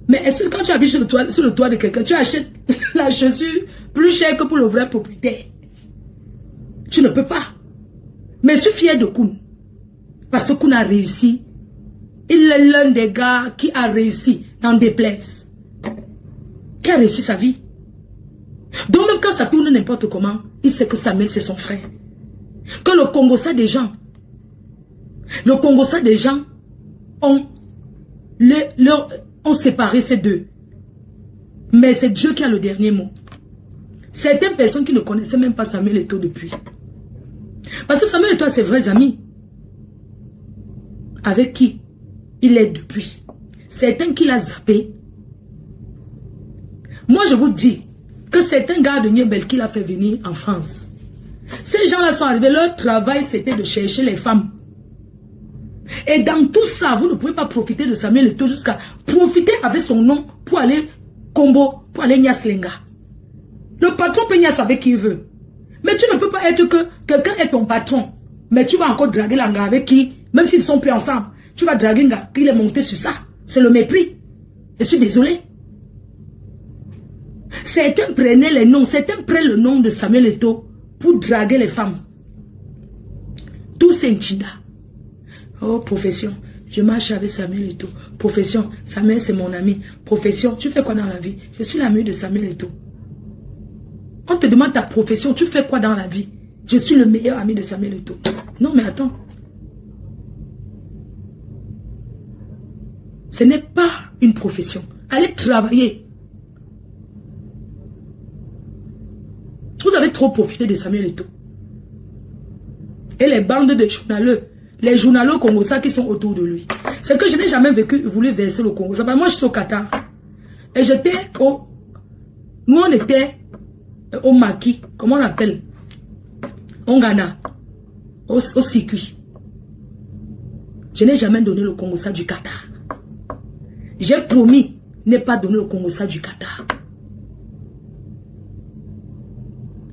Mais est-ce que quand tu habites sur le toit de quelqu'un, tu achètes la chaussure plus chère que pour le vrai propriétaire? Tu ne peux pas. Mais je suis fier de Koun. Parce que Koun a réussi. Il est l'un des gars qui a réussi dans des places. Qui a réussi sa vie. Donc même quand ça tourne n'importe comment, il sait que Samuel c'est son frère. Que le Congo, ça des gens. Le Congo, ça des gens ont séparé ces deux. Mais c'est Dieu qui a le dernier mot. Certaines personnes qui ne connaissaient même pas Samuel Eto'o depuis. Parce que Samuel Eto'o a ses vrais amis. Avec qui il est depuis. Certains qu'il a zappé. Moi je vous dis que certains gars de Niobel qu'il a fait venir en France. Ces gens-là sont arrivés, leur travail c'était de chercher les femmes. Et dans tout ça, vous ne pouvez pas profiter de Samuel Eto'o jusqu'à profiter avec son nom pour aller Combo, pour aller Niaslenga. Le patron peut Nias avec qui il veut. Mais tu ne peux pas être que quelqu'un est ton patron. Mais tu vas encore draguer l'anga avec qui, même s'ils ne sont plus ensemble, tu vas draguer l'anga qui est monté sur ça. C'est le mépris. Je suis désolé. Certains prenaient les noms, certains prennent le nom de Samuel Eto'o pour draguer les femmes. Tout c'est Nchinda. Oh, profession. Je marche avec Samuel Eto'o. Profession. Samuel, c'est mon ami. Profession. Tu fais quoi dans la vie? Je suis l'ami de Samuel Eto'o. On te demande ta profession. Tu fais quoi dans la vie? Je suis le meilleur ami de Samuel Eto'o. Non, mais attends. Ce n'est pas une profession. Allez travailler. Vous avez trop profité de Samuel Eto'o. Et les bandes de journaleux. Les journaleux congolais qui sont autour de lui. C'est que je n'ai jamais voulu verser le Congo. Moi, je suis au Qatar. Et j'étais au... Nous, on était au maquis. Comment on appelle? Au Ghana. Au circuit. Je n'ai jamais donné le Congo du Qatar. J'ai promis ne pas donner le Congo du Qatar.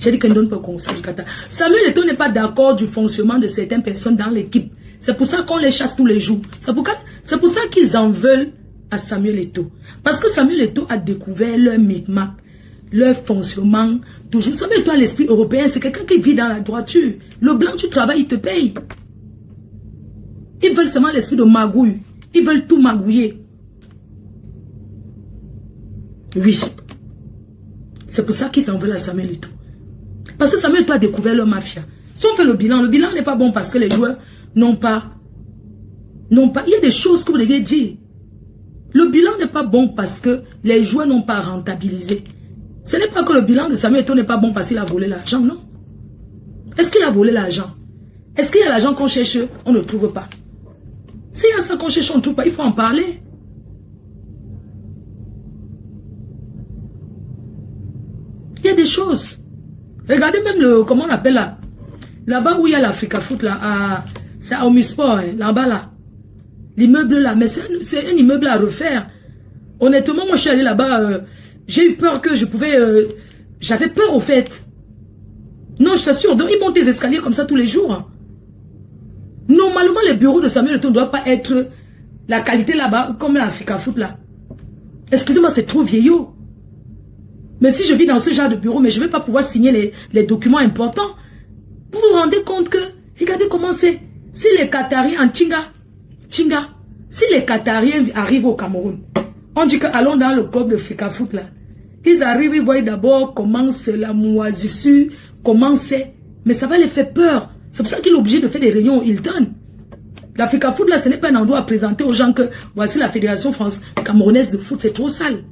J'ai dit qu'on ne donne pas le Congo du Qatar. Samuel Eto'o n'est pas d'accord du fonctionnement de certaines personnes dans l'équipe. C'est pour ça qu'on les chasse tous les jours. C'est pour ça qu'ils en veulent à Samuel Eto'o. Parce que Samuel Eto'o a découvert leur micmac, leur fonctionnement. Toujours. Samuel Eto'o a l'esprit européen. C'est quelqu'un qui vit dans la droiture. Le blanc, tu travailles, il te paye. Ils veulent seulement l'esprit de magouille. Ils veulent tout magouiller. Oui. C'est pour ça qu'ils en veulent à Samuel Eto'o. Parce que Samuel Eto'o a découvert leur mafia. Si on fait le bilan n'est pas bon parce que les joueurs n'ont pas. Il y a des choses que vous devez dire. Le bilan n'est pas bon parce que les joueurs n'ont pas rentabilisé. Ce n'est pas que le bilan de Samuel Eto'o n'est pas bon parce qu'il a volé l'argent, non. Est-ce qu'il a volé l'argent? Est-ce qu'il y a l'argent qu'on cherche, on ne trouve pas? S'il y a ça qu'on cherche, on ne trouve pas, il faut en parler. Il y a des choses. Regardez même le, comment on appelle là. Là-bas où il y a l'Africa Foot, là, c'est à Omusport, hein, là-bas, là. L'immeuble là, mais c'est un immeuble à refaire. Honnêtement, moi je suis allé là-bas, j'ai eu peur que je pouvais... J'avais peur au fait. Non, je t'assure, donc ils montent des escaliers comme ça tous les jours. Normalement, les bureaux de Samuel Eto'o ne doivent pas être la qualité là-bas, comme l'Africa Foot là. Excusez-moi, c'est trop vieillot. Mais si je vis dans ce genre de bureau, mais je ne vais pas pouvoir signer les documents importants. Vous vous rendez compte que, regardez comment c'est. Si les Qatariens en Tchinga, si les Qatariens arrivent au Cameroun, on dit que allons dans le club de Africa Foot là. Ils arrivent, ils voient d'abord comment c'est la moisissure, comment c'est. Mais ça va les faire peur. C'est pour ça qu'il est obligé de faire des réunions au Hilton. L'Africa Foot là, ce n'est pas un endroit à présenter aux gens que voici la fédération camerounaise de foot, c'est trop sale.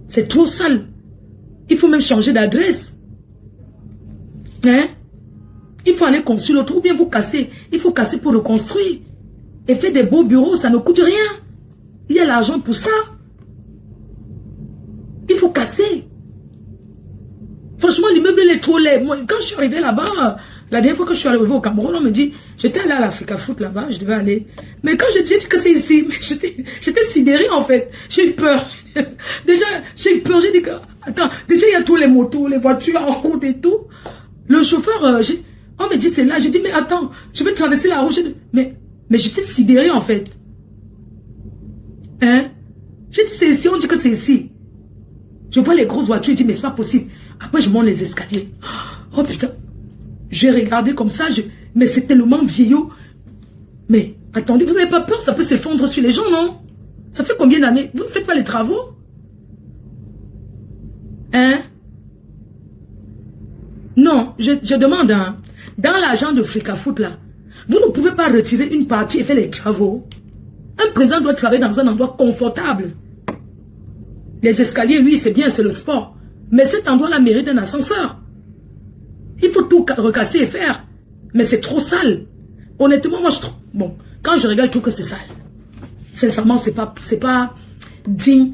C'est trop sale. Il faut même changer d'adresse. Hein? Il faut aller construire l'autre ou bien vous casser. Il faut casser pour reconstruire. Et faire des beaux bureaux, ça ne coûte rien. Il y a l'argent pour ça. Il faut casser. Franchement, l'immeuble est trop laid. Moi, quand je suis arrivé là-bas, la dernière fois que je suis arrivé au Cameroun, on me dit, j'étais allé à l'Africa Foot là-bas, je devais aller. Mais quand j'ai dit que c'est ici, j'étais sidéré en fait. J'ai eu peur. Déjà, j'ai eu peur. J'ai dit que, attends, déjà il y a tous les motos, les voitures en route et tout. Le chauffeur, on me dit c'est là. J'ai dit, mais attends, je vais traverser la route. Mais j'étais sidéré en fait. Hein? J'ai dit c'est ici, on dit que c'est ici. Je vois les grosses voitures, je dis mais c'est pas possible. Après je monte les escaliers. Oh putain. J'ai regardé comme ça, mais c'est tellement vieillot. Mais attendez, vous n'avez pas peur, ça peut s'effondrer sur les gens, non? Ça fait combien d'années? Vous ne faites pas les travaux? Hein? Non, je demande, hein, dans l'argent de Africa Foot là, vous ne pouvez pas retirer une partie et faire les travaux. Un président doit travailler dans un endroit confortable. Les escaliers, oui, c'est bien, c'est le sport. Mais cet endroit-là mérite un ascenseur. Il faut tout recasser et faire. Mais c'est trop sale. Honnêtement, moi, je trouve... Bon, quand je regarde, je trouve que c'est sale. Sincèrement, c'est pas digne.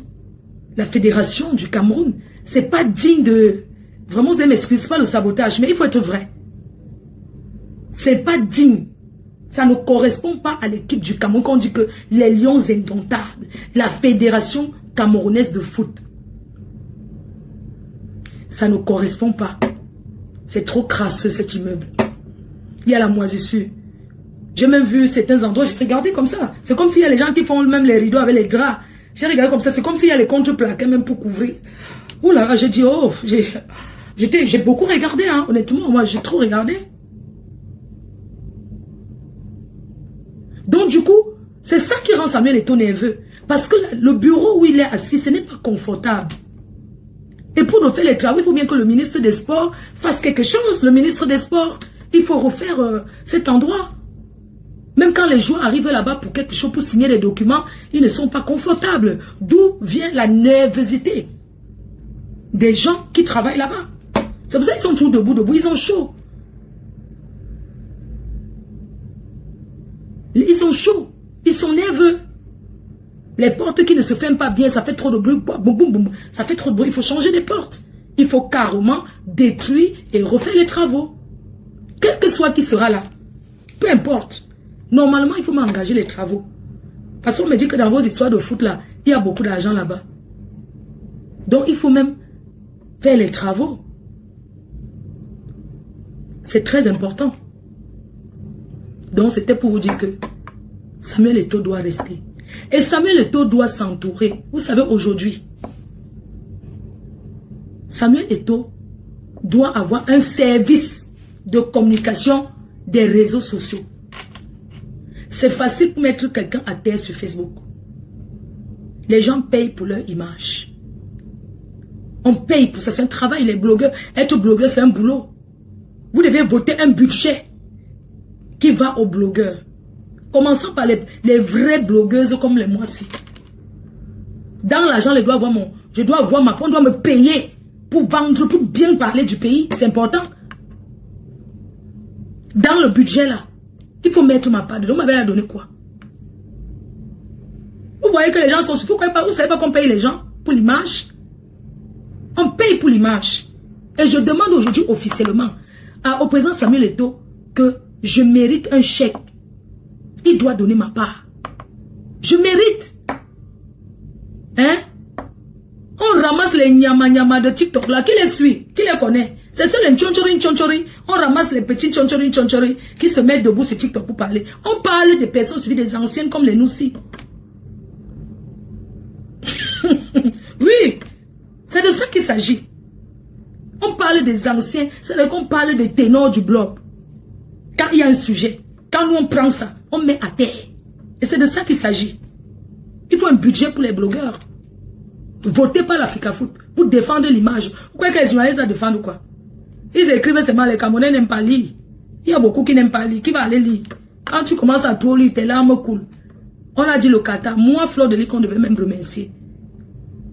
La fédération du Cameroun, c'est pas digne de... Vraiment, vous m'excusez pas le sabotage, mais il faut être vrai. C'est pas digne. Ça ne correspond pas à l'équipe du Cameroun quand on dit que les lions indomptables, la fédération camerounaise de foot. Ça ne correspond pas. C'est trop crasseux cet immeuble. Il y a la moisissure. J'ai même vu certains endroits, j'ai regardé comme ça. C'est comme s'il y a les gens qui font même les rideaux avec les draps. J'ai regardé comme ça, c'est comme s'il y a les contreplaqués même pour couvrir. Ouh là là, j'ai dit, oh, j'ai beaucoup regardé, hein, honnêtement, moi j'ai trop regardé. Donc du coup, c'est ça qui rend Samuel Eto'o nerveux. Parce que le bureau où il est assis, ce n'est pas confortable. Et pour refaire les travaux, il faut bien que le ministre des Sports fasse quelque chose. Le ministre des Sports, il faut refaire cet endroit. Même quand les joueurs arrivent là-bas pour quelque chose, pour signer les documents, ils ne sont pas confortables. D'où vient la nervosité des gens qui travaillent là-bas. C'est pour ça qu'ils sont toujours debout, ils ont chaud. Ils ont chaud, ils sont nerveux. Les portes qui ne se ferment pas bien, ça fait trop de bruit, boum, boum, boum, ça fait trop de bruit, il faut changer les portes. Il faut carrément détruire et refaire les travaux. Quel que soit qui sera là, peu importe. Normalement, il faut m'engager les travaux. Parce qu'on me dit que dans vos histoires de foot là, il y a beaucoup d'argent là-bas. Donc, il faut même faire les travaux. C'est très important. Donc, c'était pour vous dire que Samuel Eto'o doit rester. Et Samuel Eto'o doit s'entourer. Vous savez, aujourd'hui, Samuel Eto'o doit avoir un service de communication des réseaux sociaux. C'est facile pour mettre quelqu'un à terre sur Facebook. Les gens payent pour leur image. On paye pour ça, c'est un travail. Les blogueurs, être blogueur, c'est un boulot. Vous devez voter un budget qui va aux blogueurs. Commençons par les vraies blogueuses comme les moi-ci. Dans l'argent, je dois avoir on doit me payer pour vendre, pour bien parler du pays. C'est important. Dans le budget là, il faut mettre ma part dedans. On m'avait donné quoi? Vous voyez que les gens sont... Pourquoi vous ne savez pas qu'on paye les gens pour l'image? On paye pour l'image. Et je demande aujourd'hui officiellement au président Samuel Eto'o que je mérite un chèque. Il doit donner ma part. Je mérite. Hein? On ramasse les nyama de TikTok là. Qui les suit? Qui les connaît? C'est ça les tchonchori. On ramasse les petits tchonchori qui se mettent debout sur TikTok pour parler. On parle des personnes suivies des anciennes comme les Noussi. Oui. C'est de ça qu'il s'agit. On parle des anciens. C'est qu'on parle des ténors du blog. Quand il y a un sujet, quand nous on prend ça, on met à terre. Et c'est de ça qu'il s'agit. Il faut un budget pour les blogueurs. Votez pas l'Africa Foot pour défendre l'image. Pourquoi que les journalistes défendent quoi? Ils écrivent seulement les Camerounais n'aiment pas lire. Il y a beaucoup qui n'aiment pas lire. Qui va aller lire? Quand tu commences à trop lire, tes larmes coulent. On a dit le Qatar. Moi, Fleur de Lys, qu'on devait même remercier.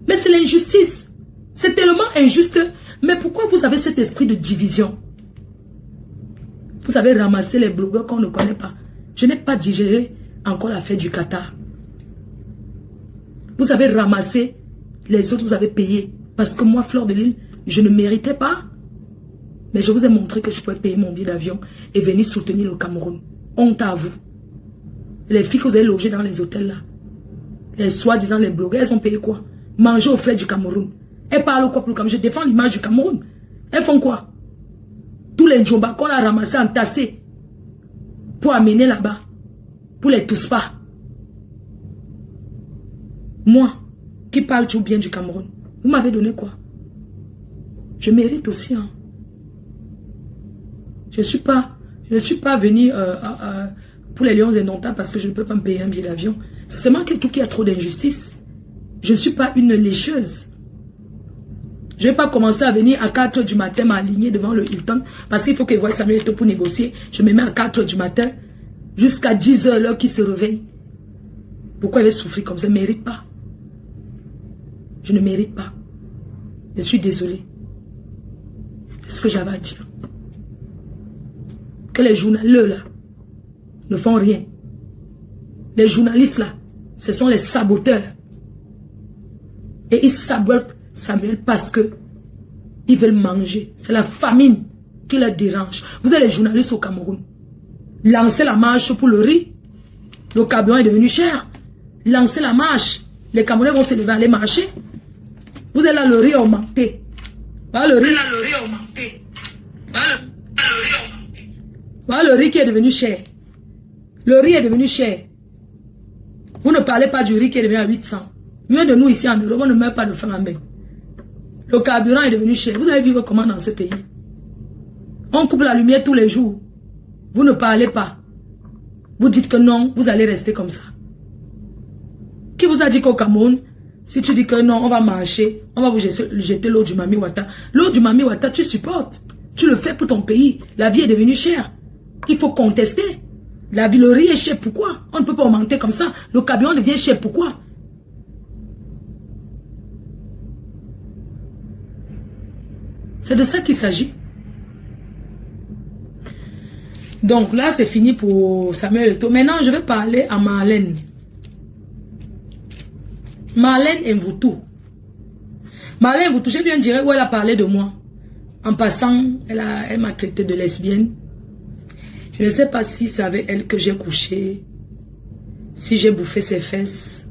Mais c'est l'injustice. C'est tellement injuste. Mais pourquoi vous avez cet esprit de division? Vous avez ramassé les blogueurs qu'on ne connaît pas. Je n'ai pas digéré encore l'affaire du Qatar. Vous avez ramassé les autres, vous avez payé. Parce que moi, Fleur de Lys, je ne méritais pas. Mais je vous ai montré que je pouvais payer mon billet d'avion et venir soutenir le Cameroun. Honte à vous. Les filles que vous avez logées dans les hôtels là, les soi-disant les blogueurs, elles ont payé quoi? Manger aux frais du Cameroun. Elles parlent quoi pour le Cameroun? Je défends l'image du Cameroun. Elles font quoi? Tous les djobas qu'on a ramassés, entassés pour amener là-bas. Pour les tous pas. Moi, qui parle tout bien du Cameroun, vous m'avez donné quoi? Je mérite aussi. Hein. Je ne suis pas venu pour les Lions Indomptables parce que je ne peux pas me payer un billet d'avion. C'est seulement que tout qu'il y a trop d'injustice. Je ne suis pas une lécheuse. Je ne vais pas commencer à venir à 4 h du matin m'aligner devant le Hilton parce qu'il faut que voie Samuel Eto'o pour négocier. Je me mets à 4 h du matin jusqu'à 10 h l'heure qui se réveille. Pourquoi il va souffrir comme ça? Je ne mérite pas. Je ne mérite pas. Je suis désolée. C'est ce que j'avais à dire. Que les journalistes là ne font rien. Les journalistes là, ce sont les saboteurs. Et ils sabotent Samuel parce que ils veulent manger. C'est la famine qui leur dérange. Vous avez les journalistes au Cameroun. Lancez la marche pour le riz. Le carburant est devenu cher. Lancez la marche. Les Camerounais vont se lever aller marcher. Vous avez là le riz augmenté. Voilà le riz. Voilà le riz qui est devenu cher. Le riz est devenu cher. Vous ne parlez pas du riz qui est devenu à 800. Mieux de nous ici en Europe, on ne meurt pas de faim en bain. Le carburant est devenu cher. Vous allez vivre comment dans ce pays? On coupe la lumière tous les jours. Vous ne parlez pas. Vous dites que non, vous allez rester comme ça. Qui vous a dit qu'au Cameroun, si tu dis que non, on va marcher, on va vous jeter l'eau du Mami Wata. L'eau du Mami Wata, tu supportes. Tu le fais pour ton pays. La vie est devenue chère. Il faut contester. La vie, le riz est cher. Pourquoi? On ne peut pas augmenter comme ça. Le camion devient cher. Pourquoi? C'est de ça qu'il s'agit. Donc là, c'est fini pour Samuel Eto'o. Maintenant, je vais parler à Marlène. Marlène Mvutu. Marlène Mvutu, j'ai vu un direct où elle a parlé de moi. En passant, elle m'a traité de lesbienne. Je ne sais pas si c'est avec elle que j'ai couché, si j'ai bouffé ses fesses,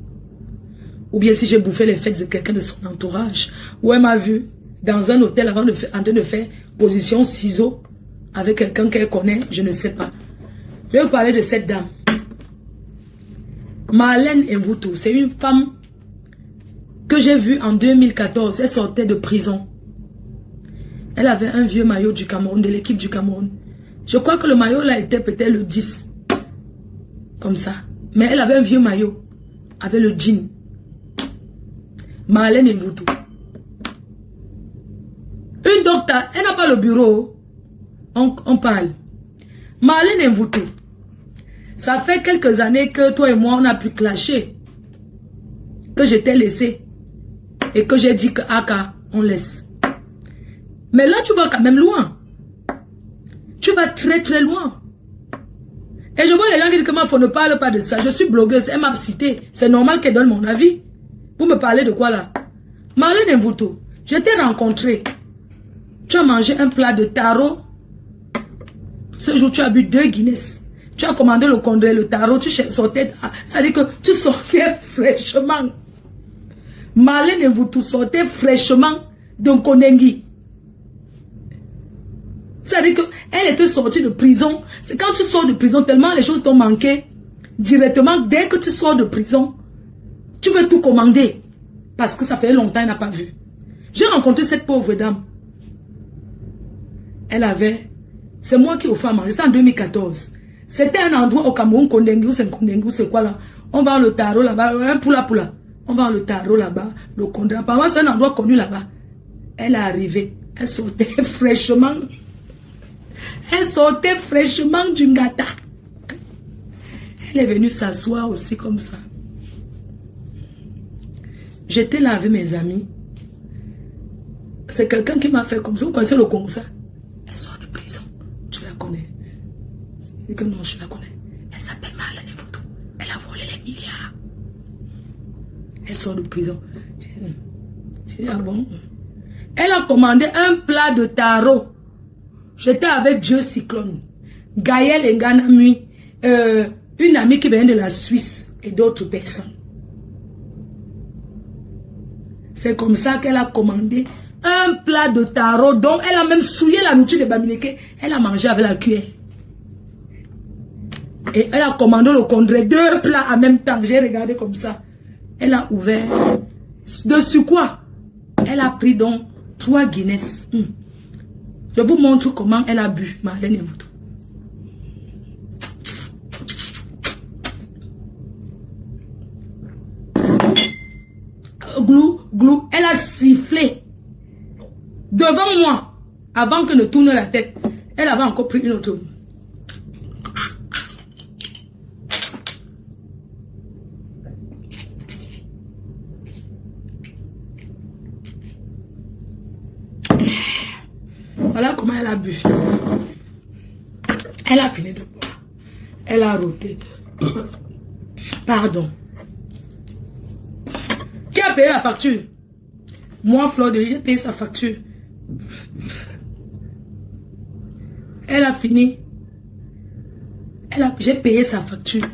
ou bien si j'ai bouffé les fesses de quelqu'un de son entourage, ou elle m'a vu dans un hôtel avant en train de faire position ciseaux avec quelqu'un qu'elle connaît, je ne sais pas. Je vais vous parler de cette dame. Marlène Mvutu, c'est une femme que j'ai vue en 2014. Elle sortait de prison. Elle avait un vieux maillot du Cameroun, de l'équipe du Cameroun. Je crois que le maillot là était peut-être le 10. Comme ça. Mais elle avait un vieux maillot. Avec le jean. Marlène Mvutu. Une docteur, elle n'a pas le bureau. On parle. Marlène Mvutu. Ça fait quelques années que toi et moi, on a pu clasher. Que je t'ai laissé. Et que j'ai dit que Aka, on laisse. Mais là, tu vas quand même loin. Tu vas très très loin. Et je vois les gens qui disent que moi, faut ne parle pas de ça. Je suis blogueuse, elle m'a cité. C'est normal qu'elle donne mon avis. Vous me parlez de quoi là? Marlène Mvutu, je t'ai rencontré. Tu as mangé un plat de taro. Ce jour, tu as bu 2 Guinness. Tu as commandé le condé, le taro. Tu sortais. Ça veut dire que tu sortais fraîchement. Marlène Mvutu sortait fraîchement d'un Kondengi. C'est-à-dire qu'elle était sortie de prison. C'est quand tu sors de prison, tellement les choses t'ont manqué. Directement, dès que tu sors de prison, tu veux tout commander. Parce que ça fait longtemps qu'elle n'a pas vu. J'ai rencontré cette pauvre dame. Elle avait... C'est moi qui ai offert à manger. C'était en 2014. C'était un endroit au Cameroun, Kondengi, c'est quoi là? On vend le taro là-bas, un poula. On vend le taro là-bas, le condé. Apparemment, c'est un endroit connu là-bas. Elle est arrivée. Elle sortait fraîchement. Elle sortait fraîchement du ngata. Elle est venue s'asseoir aussi comme ça. J'étais là avec mes amis. C'est quelqu'un qui m'a fait comme ça. Vous connaissez le Congo ça? Elle sort de prison. Tu la connais? Je dis que non, je la connais. Elle s'appelle Marlène Mvutu. Elle a volé les milliards. Elle sort de prison. J'ai dit, ah bon? Elle a commandé un plat de taro. J'étais avec Dieu Cyclone, Gaël Nganamui, une amie qui vient de la Suisse et d'autres personnes. C'est comme ça qu'elle a commandé un plat de taro dont elle a même souillé la nourriture de Bamileke. Elle a mangé avec la cuillère. Et elle a commandé le condré, 2 plats en même temps. J'ai regardé comme ça. Elle a ouvert. Dessus quoi? Elle a pris donc 3 Guinness. Je vous montre comment elle a bu, Marlène Mvutu. Glou, glou, elle a sifflé. Devant moi, avant que ne tourne la tête, elle avait encore pris une autre. Voilà comment elle a bu. Elle a fini de boire. Elle a roté. Pardon. Qui a payé la facture? Moi, Fleur de Lys, j'ai payé sa facture. Elle a fini. J'ai payé sa facture.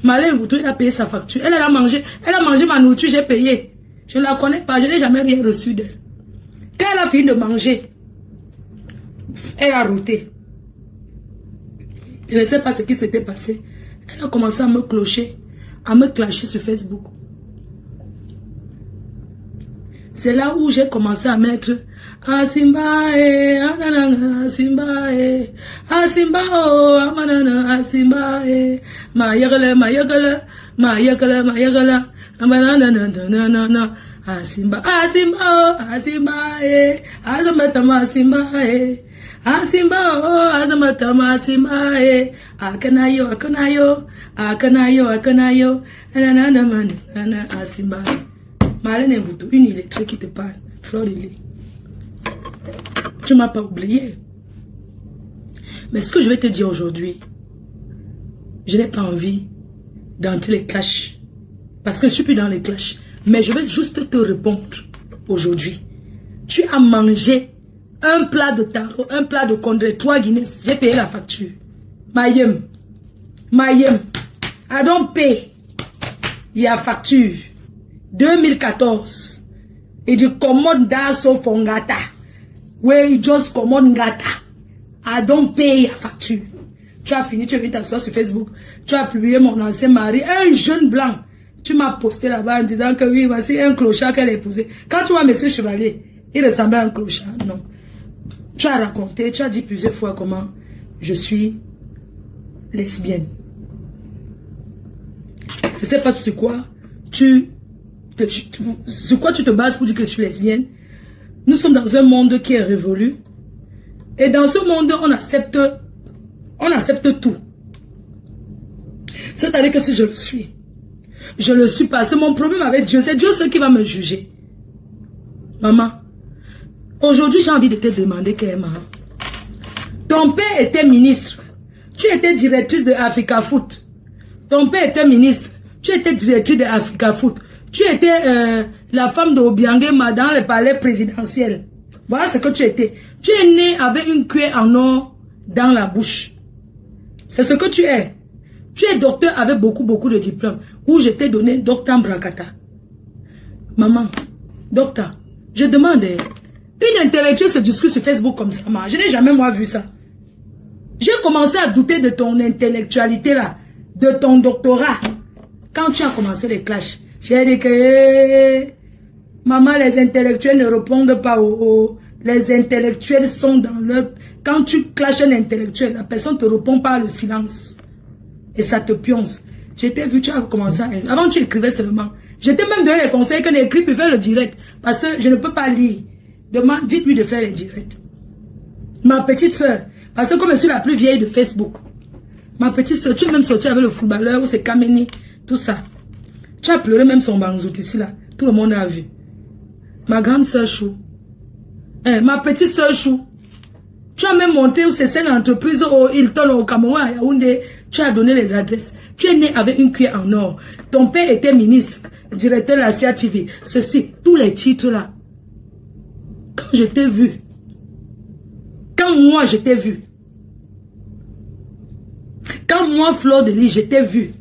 Marlène Mvutu, elle a payé sa facture. Elle a mangé ma nourriture, j'ai payé. Je ne la connais pas, je n'ai jamais rien reçu d'elle. Quand elle a fini de manger, elle a roté. Je ne sais pas ce qui s'était passé. Elle a commencé à me clocher, à me clasher sur Facebook. C'est là où j'ai commencé à mettre Asimba Asimba Asimba oh amanana Asimba Mayagala Mayagala Mayagala Mayagala amanana Asimba Asimba oh Asimba Azamatama Asimba Asimba oh Azamatama Asimba Akanayo Akanayo Akanayo Akanayo Nanana Asimba. Marlène Mboutou, une illettrée qui te parle, Fleur de Lys. Tu ne m'as pas oublié. Mais ce que je vais te dire aujourd'hui, je n'ai pas envie d'entrer les clashs. Parce que je ne suis plus dans les clashs. Mais je vais juste te répondre aujourd'hui. Tu as mangé un plat de taro, un plat de condré, 3 Guinness. J'ai payé la facture. Mayem. Mayem. I don't pay. Il y a facture. 2014. Et du commode d'asso fongata. We just commode ngata. I don't pay la facture. Tu as fini, tu es venu t'asseoir sur Facebook. Tu as publié mon ancien mari, un jeune blanc. Tu m'as posté là-bas en disant que oui, voici un clochard qu'elle a épousé. Quand tu vois Monsieur Chevalier, il ressemblait à un clochard. Non. Tu as raconté, tu as dit plusieurs fois comment je suis lesbienne. Je ne sais pas sur quoi sur quoi tu te bases pour dire que je suis lesbienne. Nous sommes dans un monde qui est révolu. Et dans ce monde, on accepte tout. C'est-à-dire que si je le suis, je le suis pas. C'est mon problème avec Dieu. C'est Dieu seul qui va me juger. Maman, aujourd'hui, j'ai envie de te demander, Kéma. Ton père était ministre. Tu étais directrice de Africa Foot. Ton père était ministre. Tu étais directrice de Africa Foot. Tu étais la femme de Obiangema dans le palais présidentiel. Voilà ce que tu étais. Tu es né avec une cuillère en or dans la bouche. C'est ce que tu es. Tu es docteur avec beaucoup de diplômes. Où je t'ai donné docteur Mbrakata. Maman, docteur, je demande, une intellectuelle se discute sur Facebook comme ça. Je n'ai jamais moi vu ça. J'ai commencé à douter de ton intellectualité là, de ton doctorat. Quand tu as commencé les clashs, j'ai dit que maman, les intellectuels ne répondent pas les intellectuels sont dans leur... Quand tu clashes un intellectuel, la personne ne te répond pas le silence. Et ça te pionce. Je t'ai vu, tu as commencé à... Avant, tu écrivais seulement. Je t'ai même donné les conseils qu'on écrit puis faire le direct. Parce que je ne peux pas lire. Dites-lui de faire le direct. Ma petite soeur, parce que comme je suis la plus vieille de Facebook, ma petite soeur, tu es même sortie avec le footballeur ou c'est Kameni, tout ça. Tu as pleuré même son banzout ici là. Tout le monde a vu. Ma grande soeur Chou. Ma petite soeur Chou. Tu as même monté où c'est une entreprise au Hilton, au Cameroun, à Yaoundé. Tu as donné les adresses. Tu es né avec une cuillère en or. Ton père était ministre, directeur de la CIA TV. Ceci, tous les titres là. Quand je t'ai vu, quand moi je t'ai vu, quand moi Fleur de Lys je t'ai vu,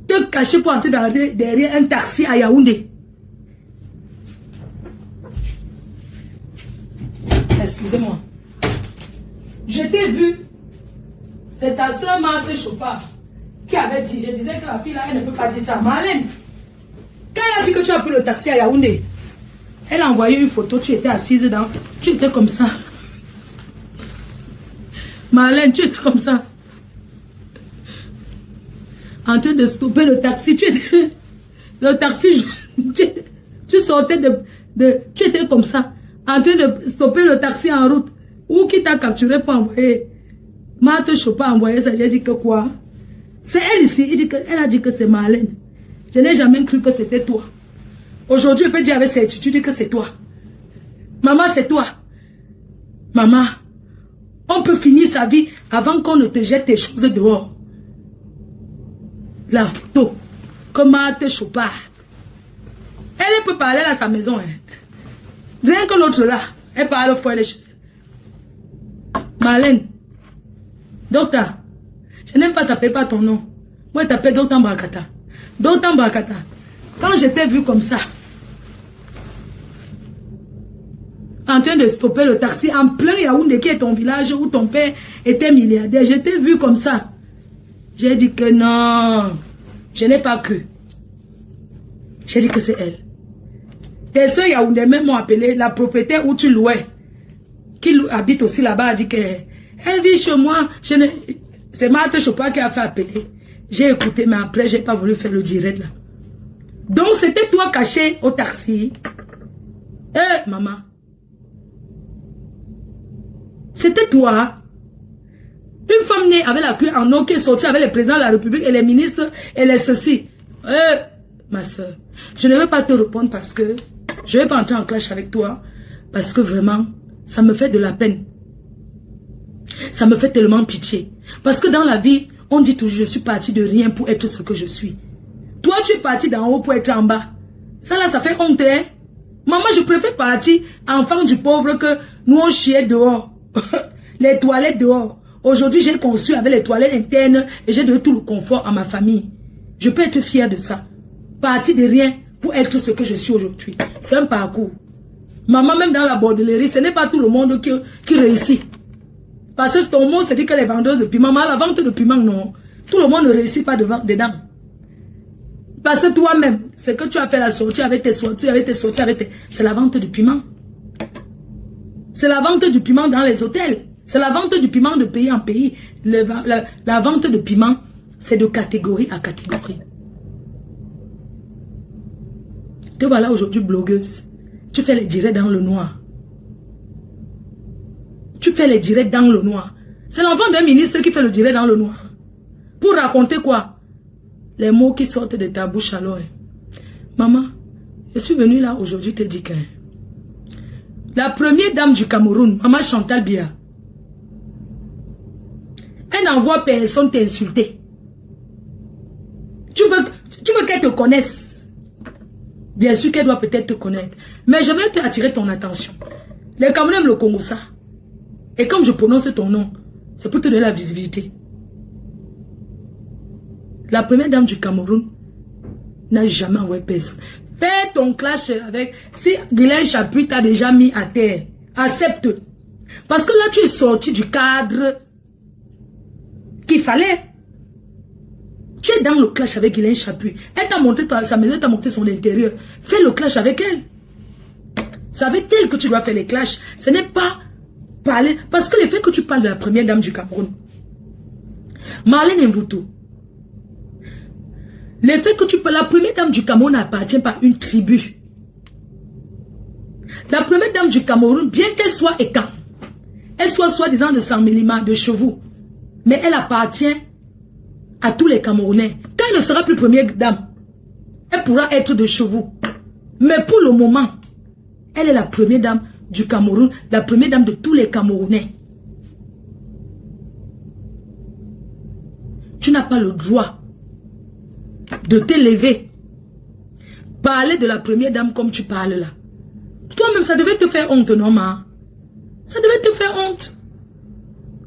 te cacher pour entrer derrière un taxi à Yaoundé. Excusez-moi. Je t'ai vu. C'est ta soeur Marthe Chopard qui avait dit, je disais que la fille là, elle ne peut pas dire ça. Marlène, quand elle a dit que tu as pris le taxi à Yaoundé, elle a envoyé une photo, tu étais assise dans... Tu étais comme ça. Marlène, tu étais comme ça. En train de stopper le taxi. Tu étais... Le taxi, tu sortais tu étais comme ça. En train de stopper le taxi en route. Ou qui t'a capturé pour envoyer... Marthe Chopard a envoyé ça. J'ai dit que quoi? C'est elle ici. Elle a dit que c'est Marlène. Je n'ai jamais cru que c'était toi. Aujourd'hui, je peux dire avec certitude que c'est toi. Maman, c'est toi. Maman, on peut finir sa vie avant qu'on ne te jette tes choses dehors. La photo, comme Marthe Chopard. Elle peut parler à sa maison. Rien que l'autre là, elle parle fois les choses. Marlène, docteur, je n'aime pas t'appeler par ton nom. Moi, je t'appelle Docteur Mbrakata. Docteur Mbrakata, quand je t'ai vu comme ça, en train de stopper le taxi en plein Yaoundé, qui est ton village où ton père était milliardaire, je t'ai vu comme ça. J'ai dit que non, je n'ai pas cru. J'ai dit que c'est elle. Tes soeurs Yaoundé même m'ont appelé, la propriétaire où tu louais, qui habite aussi là-bas, a dit qu'elle vit chez moi. C'est Marthe Chopin qui a fait appeler. J'ai écouté, mais après, j'ai pas voulu faire le direct là. Donc, c'était toi caché au taxi. Maman. C'était toi. Une femme née avec la cuir en or qui est sortie avec le président de la République et les ministres et les ceci. Ma soeur, je ne vais pas te répondre parce que je ne vais pas entrer en clash avec toi. Parce que vraiment, ça me fait de la peine. Ça me fait tellement pitié. Parce que dans la vie, on dit toujours, je suis parti de rien pour être ce que je suis. Toi, tu es parti d'en haut pour être en bas. Ça là, ça fait honte, hein? Maman, je préfère partir enfant du pauvre que nous on chiait dehors. Les toilettes dehors. Aujourd'hui, j'ai conçu avec les toilettes internes et j'ai donné tout le confort à ma famille. Je peux être fière de ça. Partir de rien pour être ce que je suis aujourd'hui. C'est un parcours. Maman, même dans la bordellerie, ce n'est pas tout le monde qui réussit. Parce que ton mot, c'est dit que les vendeuses de piment, la vente de piment, non. Tout le monde ne réussit pas dedans. Parce que toi-même, c'est que tu as fait la sortie avec tes sorties, c'est la vente du piment. C'est la vente du piment dans les hôtels. C'est la vente du piment de pays en pays. La vente de piment, c'est de catégorie à catégorie. Te voilà aujourd'hui blogueuse. Tu fais les directs dans le noir. Tu fais les directs dans le noir. C'est l'enfant d'un ministre qui fait le direct dans le noir. Pour raconter quoi? Les mots qui sortent de ta bouche alors. Maman, je suis venue là aujourd'hui te dire que la première dame du Cameroun, Maman Chantal Biya, elle n'envoie personne t'insulter. Tu veux qu'elle te connaisse. Bien sûr qu'elle doit peut-être te connaître. Mais je vais attirer ton attention. Les Camerounais aiment le Congo ça. Et comme je prononce ton nom, c'est pour te donner la visibilité. La première dame du Cameroun n'a jamais envoyé personne. Fais ton clash avec... Si Guilain Chapuis t'a déjà mis à terre, accepte. Parce que là, tu es sorti du cadre qu'il fallait. Tu es dans le clash avec Guilain Chapuis. Elle t'a monté sa maison, t'a monté son intérieur. Fais le clash avec elle. C'est avec elle que tu dois faire les clashs. Ce n'est pas parler... Parce que le fait que tu parles de la première dame du Cameroun, Marlène Mvuto, le fait que tu parles... La première dame du Cameroun n'appartient pas à une tribu. La première dame du Cameroun, bien qu'elle soit écarte, elle soit soi-disant de 100 mm de chevaux, mais elle appartient à tous les Camerounais. Quand elle ne sera plus première dame, elle pourra être de chevaux. Mais pour le moment, elle est la première dame du Cameroun, la première dame de tous les Camerounais. Tu n'as pas le droit de t'élever, parler de la première dame comme tu parles là. Toi-même, ça devait te faire honte, non, ma? Ça devait te faire honte.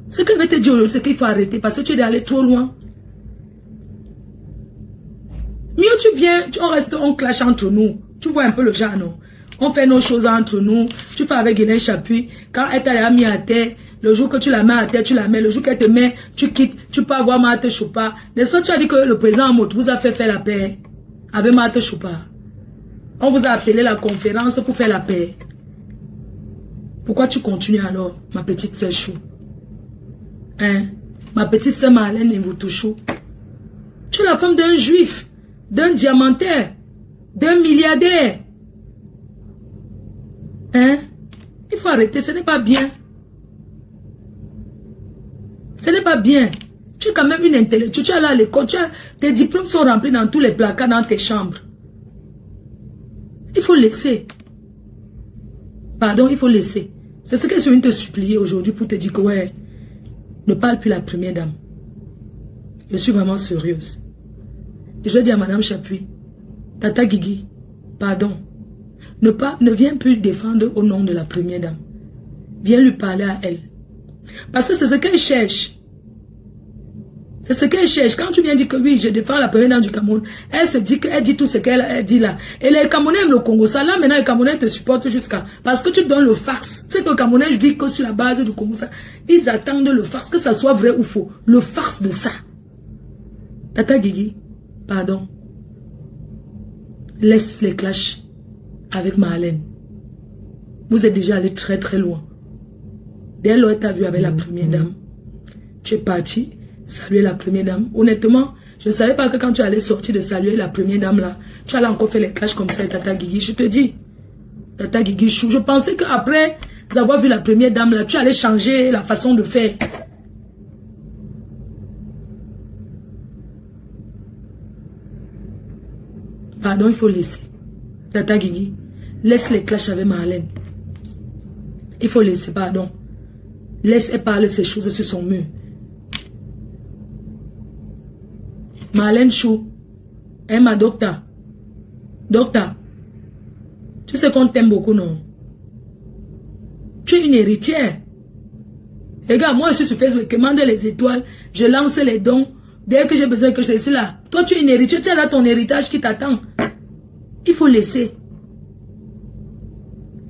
Ce que je vais te dire, c'est qu'il faut arrêter parce que tu es allé trop loin. Mieux tu viens, on reste, on clash entre nous. Tu vois un peu le genre, non? On fait nos choses entre nous. Tu fais avec Guilain Chapuis. Quand elle t'a mis à terre, le jour que tu la mets à terre, tu la mets. Le jour qu'elle te met, tu quittes. Tu peux avoir Marthe Chopin. N'est-ce pas, tu as dit que le président Amout vous a fait faire la paix avec Marthe Chopin. On vous a appelé la conférence pour faire la paix. Pourquoi tu continues alors, ma petite sœur Chou? Hein? Ma petite sœur Marlène Mvuto. Tu es la femme d'un juif, d'un diamantaire, d'un milliardaire. Hein? Il faut arrêter, ce n'est pas bien. Ce n'est pas bien. Tu es quand même une intellectuelle. Tu es là à l'école. Tes diplômes sont remplis dans tous les placards dans tes chambres. Il faut laisser. Pardon, il faut laisser. C'est ce que je viens te supplier aujourd'hui pour te dire que ouais, ne parle plus la première dame. Je suis vraiment sérieuse. Et je dis à Madame Chapuis, Tata Guigui, pardon, ne viens plus défendre au nom de la première dame. Viens lui parler à elle. Parce que c'est ce qu'elle cherche. C'est ce qu'elle cherche. Quand tu viens dire que oui, je défends la première dame du Cameroun, elle se dit qu'elle dit tout ce qu'elle dit là. Et les Camerounais aiment le Congo. Ça là, maintenant, les Camerounais te supportent jusqu'à... Parce que tu donnes le farce. Tu sais que les Camerounais, je dis que sur la base du Congo, ça, ils attendent le farce, que ça soit vrai ou faux. Le farce de ça. Tata Guigui, pardon. Laisse les clashs avec Marlène. Vous êtes déjà allé très très loin. Dès lors, tu as vu avec la première dame. Tu es parti saluer la première dame. Honnêtement, je ne savais pas que quand tu allais sortir de saluer la première dame là, tu allais encore faire les clashs comme ça avec Tata Guigui. Je te dis, Tata Guigui Chou, je pensais qu'après avoir vu la première dame là, tu allais changer la façon de faire. Pardon, il faut laisser. Tata Guigui, laisse les clashs avec Marlène. Il faut laisser, pardon. Laisse elle parler ces choses sur son mur. Marlène Chou, hein, ma docteur. Docteur, tu sais qu'on t'aime beaucoup, non? Tu es une héritière. Regarde, moi je suis sur Facebook, je commande les étoiles, je lance les dons. Dès que j'ai besoin que je suis là. Toi, tu es une héritière, tu as là ton héritage qui t'attend. Il faut laisser.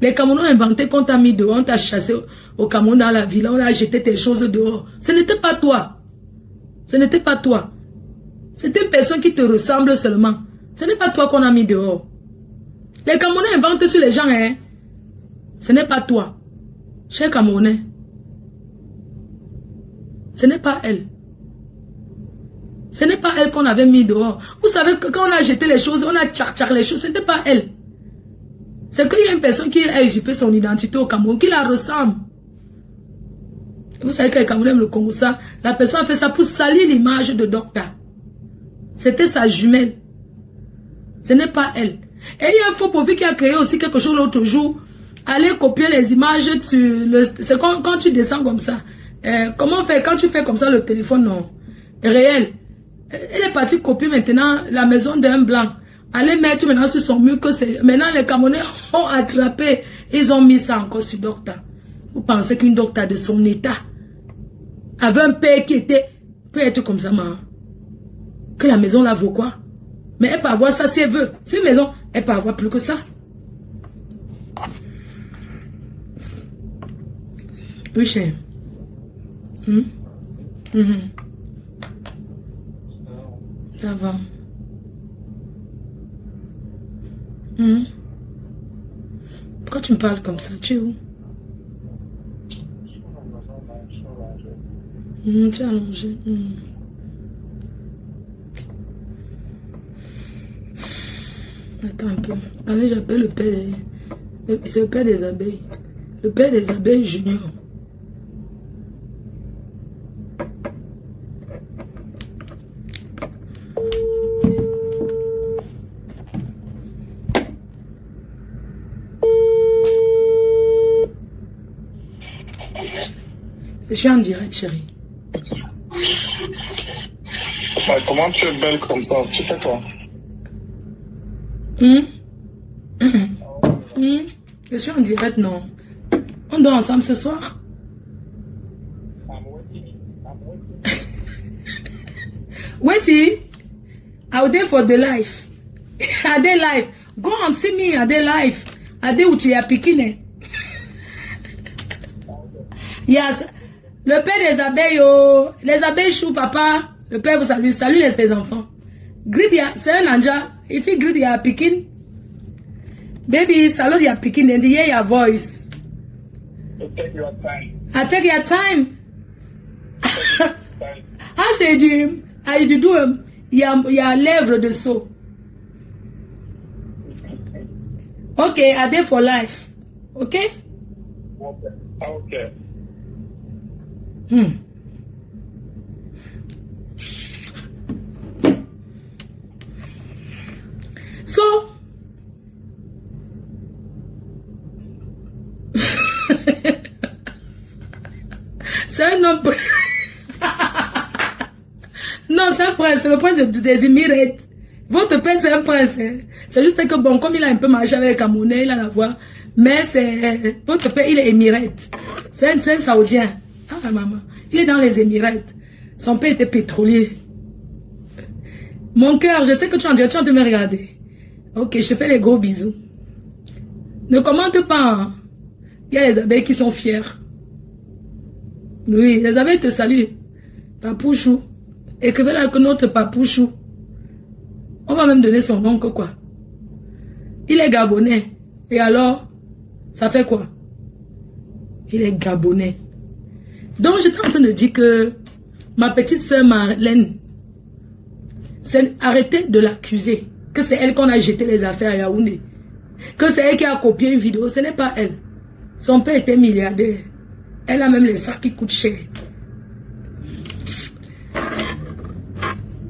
Les Camerounais ont inventé qu'on t'a mis dehors, on t'a chassé au Cameroun dans la ville, on a jeté tes choses dehors. Ce n'était pas toi. Ce n'était pas toi. C'est une personne qui te ressemble seulement. Ce n'est pas toi qu'on a mis dehors. Les Camerounais inventent sur les gens, hein. Ce n'est pas toi. Cher Camerounais. Ce n'est pas elle. Ce n'est pas elle qu'on avait mis dehors. Vous savez que quand on a jeté les choses, on a tchar les choses, ce n'était pas elle. C'est qu'il y a une personne qui a usurpé son identité au Cameroun, qui la ressemble. Vous savez que les Camerounais aiment le Congo, ça. La personne a fait ça pour salir l'image de Docteur. C'était sa jumelle. Ce n'est pas elle. Et il y a un faux profil qui a créé aussi quelque chose l'autre jour. Aller copier les images sur le... C'est quand tu descends comme ça. Comment faire quand tu fais comme ça le téléphone, non? Réel. Elle est partie copier maintenant la maison d'un blanc. Allez mettre maintenant sur son mur que c'est... Maintenant les Camerounais ont attrapé. Ils ont mis ça encore sur Docteur. Vous pensez qu'une Docteur de son état avait un père qui était... peut être comme ça, maman. Que la maison là vaut quoi? Mais elle peut avoir ça si elle veut. C'est une maison, elle peut avoir plus que ça. Oui, cher. Ça va. Pourquoi tu me parles comme ça? Tu es où? Tu es allongé. Attends un peu. Attendez, j'appelle le père des... C'est le père des abeilles. Le père des abeilles junior. Je suis en direct, chérie. Comment tu es belle comme ça? Tu fais quoi? Je suis en direct, non. On dort ensemble ce soir. Waiting. Are they for the life? Are they life? Go and see me. Are they life? Are they with your picking? Yes. Le père des abeilles, oh. Les abeilles chou, papa. Le père vous salue. Salut les enfants. C'est un anja. If you greet your picking. Baby, salute your picking and hear your voice. Take your time. I take your time. I say, Jim, I do your lèvres de saut. Okay, are they for life? Okay? Okay. So, c'est un homme. Non, c'est un prince, c'est le prince des Émirats. Votre père, c'est un prince. Hein. C'est juste que, bon, comme il a un peu marché avec les Camerounais, il a la voix. Mais c'est. Votre père, il est Émirat. C'est un Saoudien. Ah, maman. Il est dans les Émirats. Son père était pétrolier. Mon cœur, je sais que tu es en direct, tu es en train de me regarder. Ok, je te fais les gros bisous. Ne commente pas. Hein. Il y a les abeilles qui sont fières. Oui, les abeilles te saluent. Papouchou. Écrivez là que notre papouchou. On va même donner son nom que quoi. Il est gabonais. Et alors, ça fait quoi? Il est gabonais. Donc, j'étais en train de dire que ma petite sœur Marlène, arrêtez de l'accuser. Que c'est elle qu'on a jeté les affaires à Yaoundé. Que c'est elle qui a copié une vidéo. Ce n'est pas elle. Son père était milliardaire. Elle a même les sacs qui coûtent cher.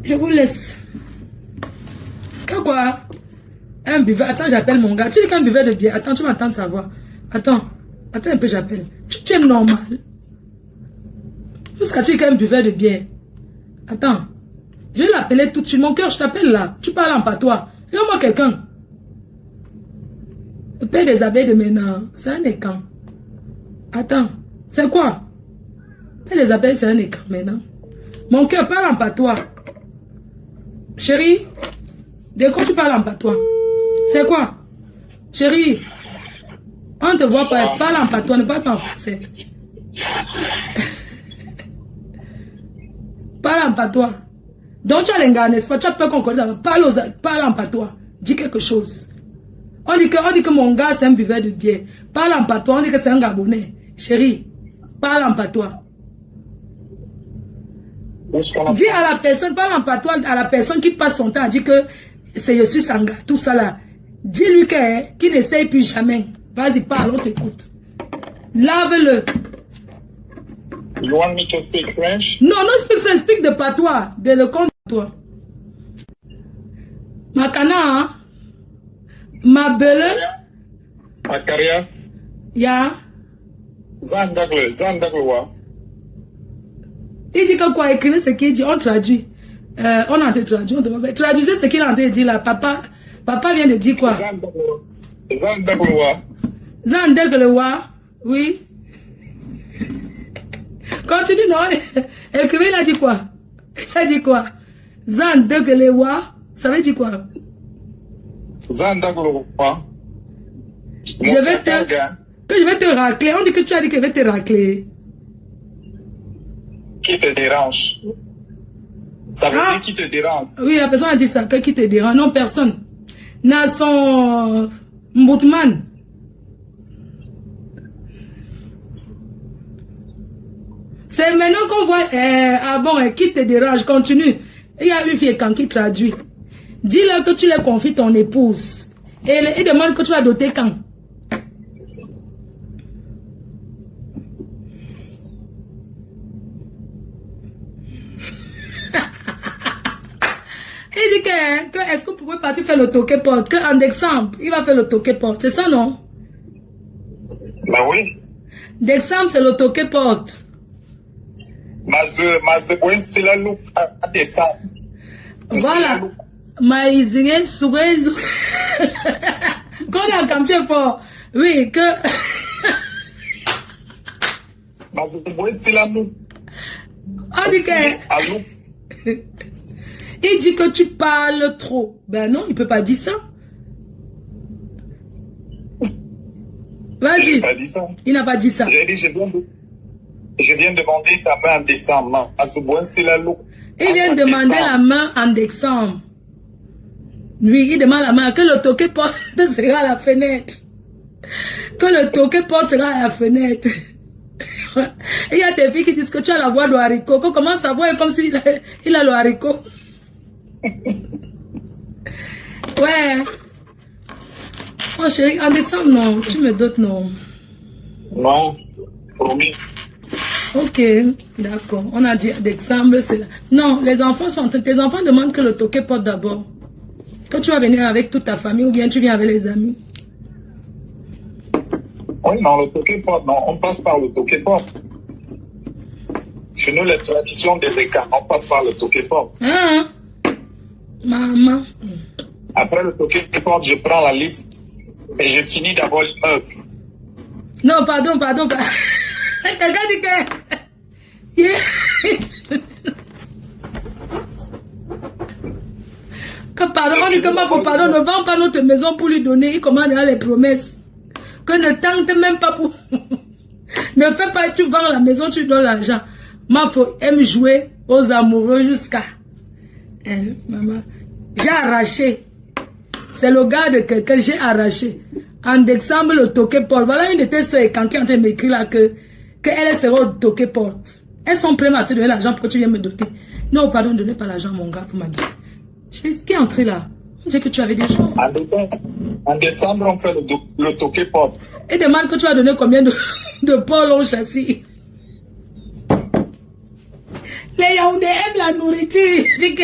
Je vous laisse. Quoi? Un buveur. Attends, j'appelle mon gars. Tu dis qu'un buveur de bière. Attends, tu m'entends de savoir. Attends un peu, j'appelle. Tu es normal. Jusqu'à tu dis qu'un buveur de bière. Attends. Je vais l'appeler tout de suite. Mon cœur, je t'appelle là. Tu parles en patois. Regarde-moi quelqu'un. Le père des abeilles de maintenant, c'est un écan. Attends. C'est quoi? Le père des abeilles, c'est un écan maintenant. Mon cœur, parle en patois. Chérie, dès que tu parles en patois, c'est quoi? Chérie, on te voit pas, parle en patois, ne parle pas en français. Parle en patois. Donc tu as les gars, n'est-ce pas? Tu as peur qu'on connaisse. Parle en patois. Dis quelque chose. On dit que mon gars c'est un buveur de bière. Parle en patois, on dit que c'est un Gabonais. Chérie, parle en patois. Dis à la personne, parle en patois à la personne qui passe son temps à dire que c'est je suis Sanga, tout ça là. Dis-lui qu'il n'essaye plus jamais. Vas-y, parle, on t'écoute. Lave-le. You want me to speak French? Non, non, speak French, speak de patois, de le compte de toi. Makana, hein? Ma belle. Makaria. Ya. Zandaglo, wa. Il dit que quoi, écrivez ce qu'il dit, on traduit. On a traduit, on te traduisez ce qu'il a en train de dire là. Papa vient de dire quoi? Zandaglo, wa. Zandaglo, wa. Oui. Continue, non? Écrivez, il a dit quoi? Il a dit quoi? Zandaglo, wa. Ça veut dire quoi? Zandaglo, wa. Je vais te racler. On dit que tu as dit que je vais te racler. Qui te dérange? Ça veut dire qui te dérange? Oui, la personne a dit ça, que qui te dérange? Non, personne. Nason Mboutman. C'est maintenant qu'on voit, ah bon, qui te dérange? Continue. Il y a une fille quand qui traduit. Dis-leur que tu les confies ton épouse. Et il demande que tu vas doter quand? Il dit que est-ce que vous pouvez partir faire le toquet porte? Qu'en décembre, il va faire le toquet porte. C'est ça, non? Bah oui. Décembre, c'est le toquet porte. C'est la loupe à décembre. Voilà. Maïzingé, soué, qu'on a comme tu es fort. Oui, que. C'est la loupe. On dit que. Il dit que tu parles trop. Ben non, il ne peut pas dire ça. Vas-y. Il n'a pas dit ça. Il n'a pas dit ça. J'ai dit, je viens demander ta main en décembre. Il vient demander la main en décembre. Oui, il demande la main. Que le toquet porte sera à la fenêtre. Que le toquet porte sera à la fenêtre. Il y a des filles qui disent que tu as la voix de haricot. Qu'on commence à voir comme s'il a le haricot. Ouais. Oh chérie, en décembre, non. Tu me dotes, non. Non, promis. Ok, d'accord. On a dit décembre, c'est là. Non, les enfants sont... Tes enfants demandent que le toquet porte d'abord. Que tu vas venir avec toute ta famille ou bien tu viens avec les amis. Oui, non, le toquet porte, non. On passe par le toquet porte. Chez nous, les traditions des écarts, on passe par le toquet porte. Ah, maman. Après le toquet porte, je prends la liste et je finis d'abord l'immeuble. Non, pardon. Quelqu'un dit que... Yeah. Que pardon, on dit que ma pardon, ne vend pas notre maison pour lui donner, il commande les promesses. Que ne tente même pas pour... Ne fais pas, tu vends la maison, tu donnes l'argent. Ma faut aime jouer aux amoureux jusqu'à... Maman, j'ai arraché. C'est le gars de quelqu'un, j'ai arraché. En décembre, le Toké Port. Voilà une de tes soeurs qui est en train de m'écrire là qu'elle sera au Toké Port. Elles sont prêtes à te donner l'argent pour que tu viennes me doter. Non, pardon, donnez pas l'argent, mon gars, pour ma dire. Ce qui est entré là? On dirait que tu avais des gens. En décembre, on fait le Toké Port. Et demande que tu vas donner combien de porcs au châssis. Les Yaoundé aiment la nourriture. Dis que...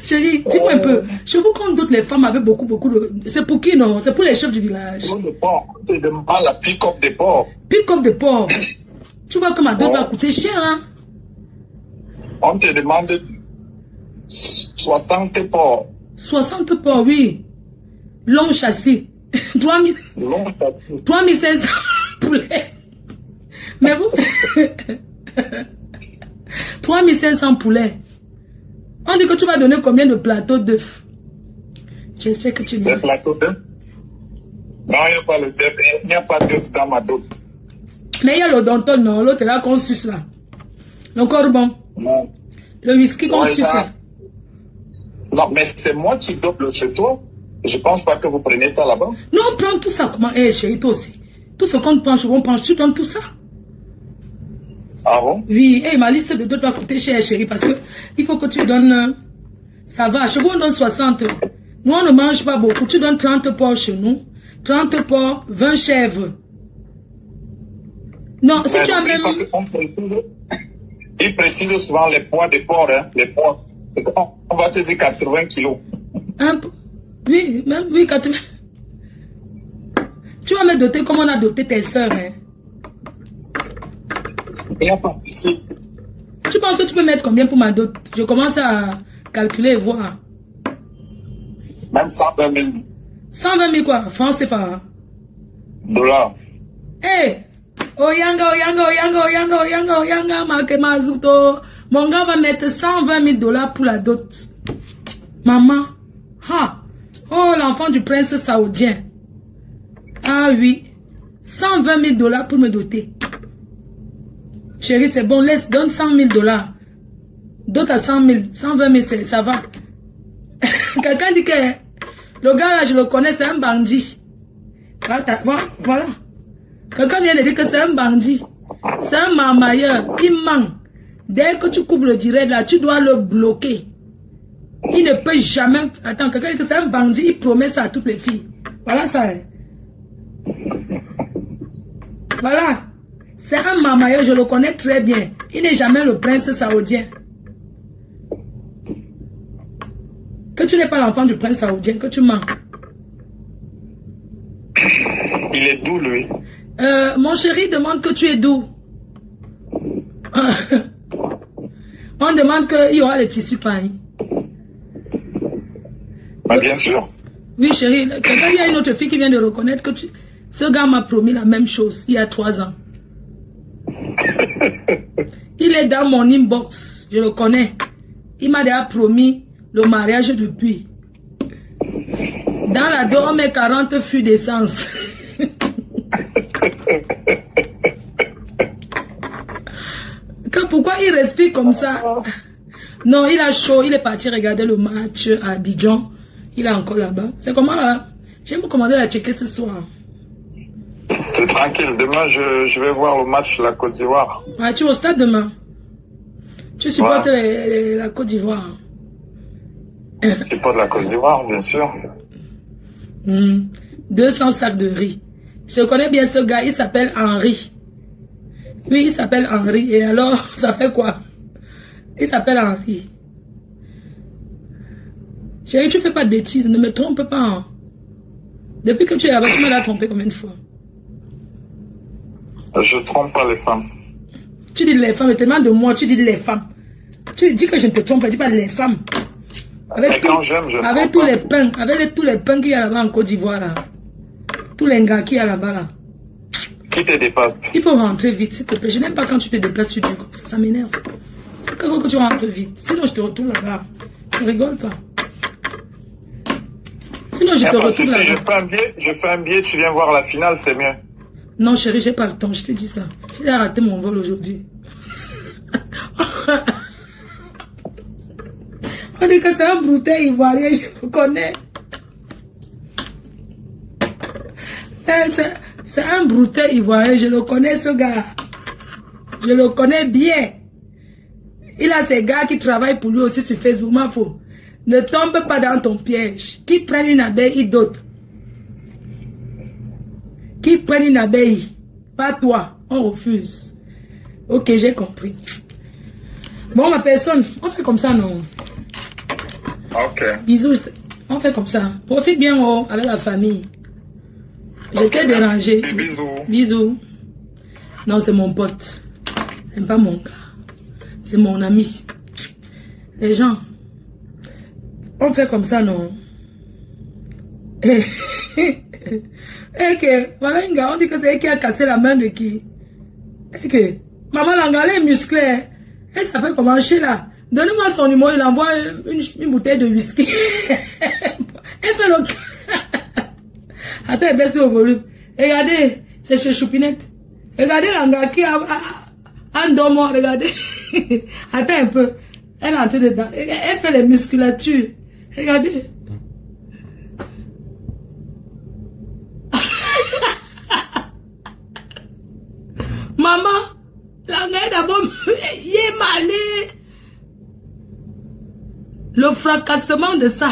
Chérie, dis-moi un peu. Je vous compte d'autres les femmes avec beaucoup de... C'est pour qui, non? C'est pour les chefs du village. On te demande la pick-up des porcs. Pick-up de porc. Tu vois que ma dot va coûter cher, hein? On te demande 60 porcs. 60 porcs, oui. Long châssis. 3500 poulets. Mais vous... 3500 poulets. On dit que tu vas donner combien de plateaux d'œufs? J'espère que tu viens. Des plateaux d'œufs? Non, il n'y a pas d'œufs dans ma dot. Mais il y a l'odonton, non? L'autre là qu'on suce là. Le corbon. Non. Le whisky qu'on suce là. Non, mais c'est moi qui dope le chez toi. Je pense pas que vous prenez ça là-bas. Non, on prend tout ça. Comment? Eh, chérie, toi aussi. Tout ce qu'on prend, tu donnes tout ça. Ah bon? Oui, et ma liste de dots va coûter cher, chérie, parce que il faut que tu donnes... Ça va, chez vous, on donne 60. Nous, on ne mange pas beaucoup. Tu donnes 30 porcs chez nous. 30 porcs, 20 chèvres. Non, si tu as même... Il précise souvent les poids des porcs, hein, les poids. On va te dire 80 kilos. Oui, même, oui, 80. Tu vas me doter comme on a doté tes soeurs, hein. Il n'y a pas de souci. Tu penses que tu peux mettre combien pour ma dot? Je commence à calculer et voir. Même 120 000 120 000 quoi? Francs CFA. dollars. Hey! Oyanga, Marque Mazuto. Mon gars va mettre 120 000 dollars pour la dot. Maman. Ha! Oh, l'enfant du prince saoudien. Ah oui. 120 000 dollars pour me doter. Chérie, c'est bon, donne 100 000 dollars. D'autres à 100 000. 120 000, ça va. Quelqu'un dit que le gars là, je le connais, c'est un bandit. Voilà. Quelqu'un vient de dire que c'est un bandit. C'est un marmailleur. Il ment. Dès que tu coupes le direct là, tu dois le bloquer. Il ne peut jamais... Attends, quelqu'un dit que c'est un bandit, il promet ça à toutes les filles. Voilà ça. Voilà. C'est un marmailleur, je le connais très bien. Il n'est jamais le prince saoudien. Que tu n'es pas l'enfant du prince saoudien, que tu mens. Il est doux, lui. Mon chéri demande que tu es doux. On demande qu'il y aura les tissus pareils. Bah, bien sûr. Oui, chérie. Quelqu'un, il y a une autre fille qui vient de reconnaître que ce gars m'a promis la même chose il y a 3 ans. Il est dans mon inbox, je le connais. Il m'a déjà promis le mariage depuis. Dans la dos, on met 40 fûts d'essence. Pourquoi il respire comme ça? Non, il a chaud, il est parti regarder le match à Abidjan. Il est encore là-bas. C'est comment là? Je vais me commander la checker ce soir. T'es tranquille, demain je vais voir le match de la Côte d'Ivoire. Ah, tu es au stade demain? Tu supportes la Côte d'Ivoire? Je supporte la Côte d'Ivoire, bien sûr. 200 sacs de riz. Je connais bien ce gars, il s'appelle Henri. Oui, il s'appelle Henri. Et alors, ça fait quoi? Il s'appelle Henri. Chérie, tu fais pas de bêtises, ne me trompe pas. Hein. Depuis que tu es là-bas, tu m'as trompé combien de fois? Je trompe pas les femmes. Tu dis les femmes, tellement de moi, tu dis les femmes. Tu dis que je ne te trompe pas, dis pas les femmes. Avec, tous les pains, avec tous les pains qu'il y a là-bas en Côte d'Ivoire, là. Tous les gars qu'il y a là-bas, là. Qui te dépasse? Il faut rentrer vite, s'il te plaît. Je n'aime pas quand tu te déplaces sur du comme ça m'énerve. Il faut que tu rentres vite. Sinon, je te retourne là-bas. Je ne rigole pas. Sinon, je te retourne là-bas. Je fais un billet, tu viens voir la finale, c'est mieux. Non, chérie, j'ai pas le temps, je te dis ça. J'ai raté mon vol aujourd'hui. On dit dit que c'est un brouteur ivoirien, je le connais. C'est un brouteur ivoirien, je le connais ce gars. Je le connais bien. Il a ses gars qui travaillent pour lui aussi sur Facebook. Ma faux. Ne tombe pas dans ton piège. Qui prennent une abeille et d'autres. Qui prennent une abeille. Pas toi. On refuse. Ok, j'ai compris. Bon, ma personne, on fait comme ça, non? Ok. Bisous. On fait comme ça. Profite bien oh, avec la famille. J'étais Ok, dérangé. merci. Bisous. Bisous. Non, c'est mon pote. C'est pas mon gars. C'est mon ami. Les gens, on fait comme ça, non? Et que, voilà un gars, on dit que c'est elle qui a cassé la main de qui? Et que, maman Langa, elle est musclée. Elle s'appelle comment, Sheila? Donnez-moi son numéro, il envoie une bouteille de whisky. Elle fait le... Attends, elle baisse au volume. Regardez, c'est chez Choupinette. Regardez Langa qui a un dormant, regardez. Attends un peu. Elle est entrée dedans. Elle fait les musculatures. Regardez. Maman, Langa est d'abord... Il est malé. Le fracassement de ça.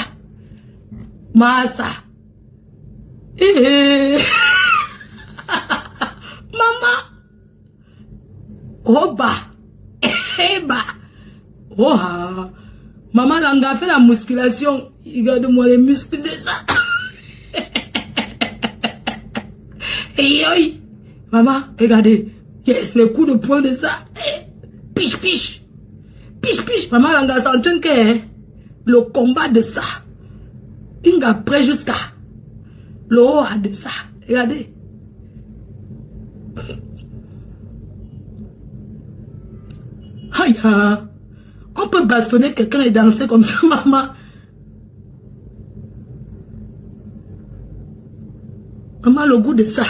Massa. Maman. Oh bah. Eh bah. Oh ah. Maman Langa fait la musculation. Regarde-moi les muscles de ça. Et maman, regardez. Yes, les coups de poing de ça. Piche, piche. Piche, piche. Maman Langa s'entraîne que le combat de ça. Une après jusqu'à le haut de ça. Regardez. Aïe, on peut bastonner quelqu'un et danser comme ça, maman. Maman, le goût de ça.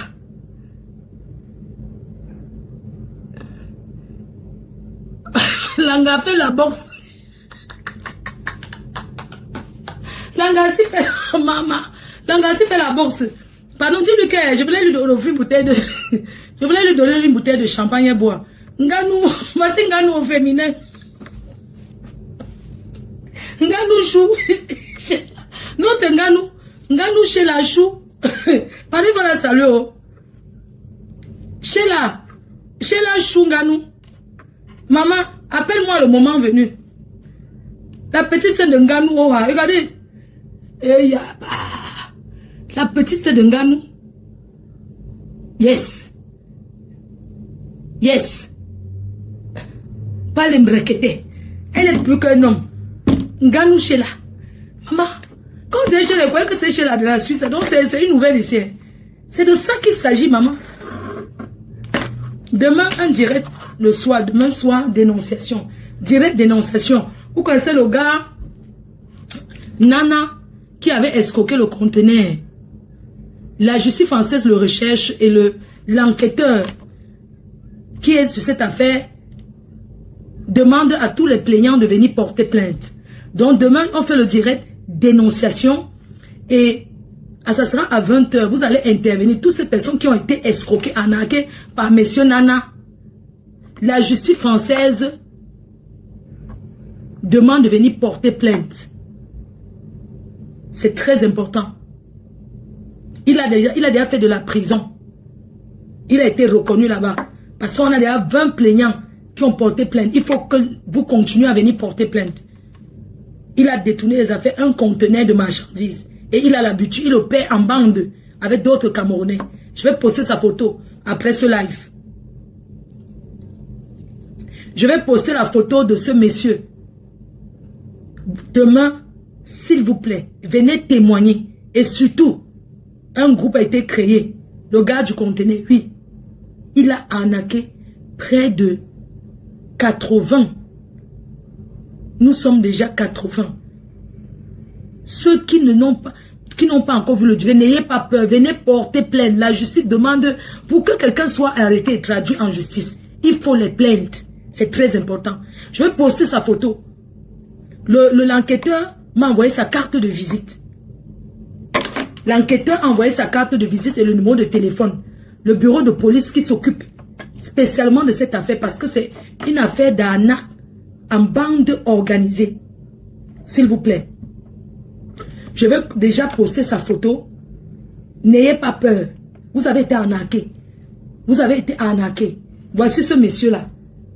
Langa fait la boxe. Langa si fait maman. Langa si fait la boxe. Pardon, dis-lui que je voulais lui offrir une bouteille de... Je voulais lui donner une bouteille de champagne à boire. Nganou, voici Nganou au féminin. Nganou chou. Notre Nganou. Nganou chez la chou. Paris va la saluer. Chez la chou Nganou. Maman, appelle-moi le moment venu. La petite sœur de Nganou, oh, regardez. La petite sœur de Nganou. Yes. Yes. Pas l'embrequeté. Elle n'est plus qu'un homme. Nganou Sheila. Maman, quand tu es chez les croyez que c'est chez la de la Suisse, donc c'est une nouvelle ici. C'est de ça qu'il s'agit, maman. Demain, un direct le soir. Demain soir, dénonciation. Direct dénonciation. Vous connaissez le gars Nana qui avait escroqué le conteneur. La justice française le recherche et l'enquêteur qui est sur cette affaire demande à tous les plaignants de venir porter plainte. Donc demain, on fait le direct dénonciation et ça sera à 20 h. Vous allez intervenir. Toutes ces personnes qui ont été escroquées, arnaquées par monsieur Nana. La justice française demande de venir porter plainte. C'est très important. Il a déjà fait de la prison. Il a été reconnu là-bas. Parce qu'on a déjà 20 plaignants qui ont porté plainte. Il faut que vous continuez à venir porter plainte. Il a détourné les affaires, un conteneur de marchandises. Et il a l'habitude, il opère en bande avec d'autres Camerounais. Je vais poster sa photo après ce live. Je vais poster la photo de ce monsieur. Demain, s'il vous plaît, venez témoigner. Et surtout, un groupe a été créé. Le gars du conteneur, oui. Il a arnaqué près de 80. Nous sommes déjà 80. Ceux qui n'ont pas encore vu le direct, n'ayez pas peur. Venez porter plainte. La justice demande pour que quelqu'un soit arrêté et traduit en justice. Il faut les plaintes. C'est très important. Je vais poster sa photo. L'enquêteur m'a envoyé sa carte de visite. L'enquêteur a envoyé sa carte de visite et le numéro de téléphone. Le bureau de police qui s'occupe spécialement de cette affaire parce que c'est une affaire d'arnaque en bande organisée. S'il vous plaît. Je vais déjà poster sa photo. N'ayez pas peur. Vous avez été arnaqué. Vous avez été arnaqué. Voici ce monsieur-là.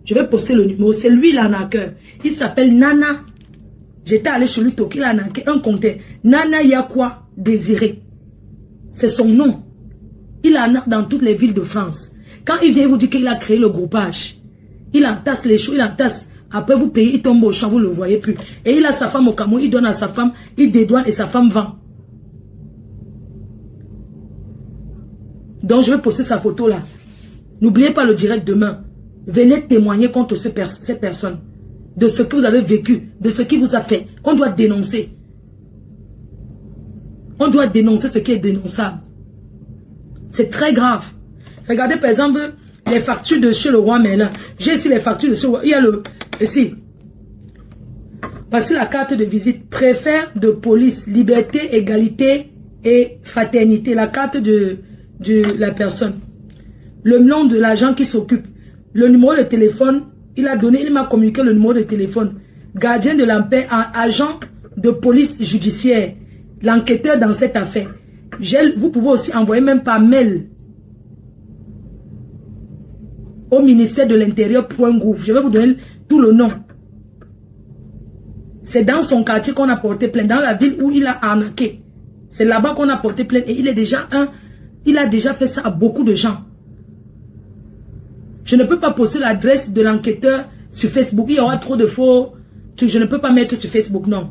Je vais poster le numéro. C'est lui l'arnaqueur. Il s'appelle Nana. J'étais allé chez lui toquer. Il a arnaqué un compteur. Nana Yakwa Désiré. C'est son nom. Il arnaque dans toutes les villes de France. Quand il vient vous dire qu'il a créé le groupage, il entasse les choses, il entasse. Après vous payez, il tombe au champ, vous ne le voyez plus. Et il a sa femme au Cameroun, il donne à sa femme, il dédouane et sa femme vend. Donc je vais poster sa photo là. N'oubliez pas le direct demain. Venez témoigner contre cette personne. De ce que vous avez vécu, de ce qui vous a fait. On doit dénoncer. On doit dénoncer ce qui est dénonçable. C'est très grave. Regardez par exemple les factures de chez le roi Merlin. J'ai ici les factures de chez le roi. Il y a le... Ici. Voici la carte de visite. Préfet de police, liberté, égalité et fraternité. La carte de la personne. Le nom de l'agent qui s'occupe. Le numéro de téléphone. Il m'a communiqué le numéro de téléphone. Gardien de la paix, agent de police judiciaire. L'enquêteur dans cette affaire. Vous pouvez aussi envoyer même par mail au ministère de l'Intérieur.gouv. Je vais vous donner tout le nom. C'est dans son quartier qu'on a porté plainte, dans la ville où il a arnaqué. C'est là-bas qu'on a porté plainte et il a déjà fait ça à beaucoup de gens. Je ne peux pas poster l'adresse de l'enquêteur sur Facebook. Il y aura trop de faux. Je ne peux pas mettre sur Facebook, non.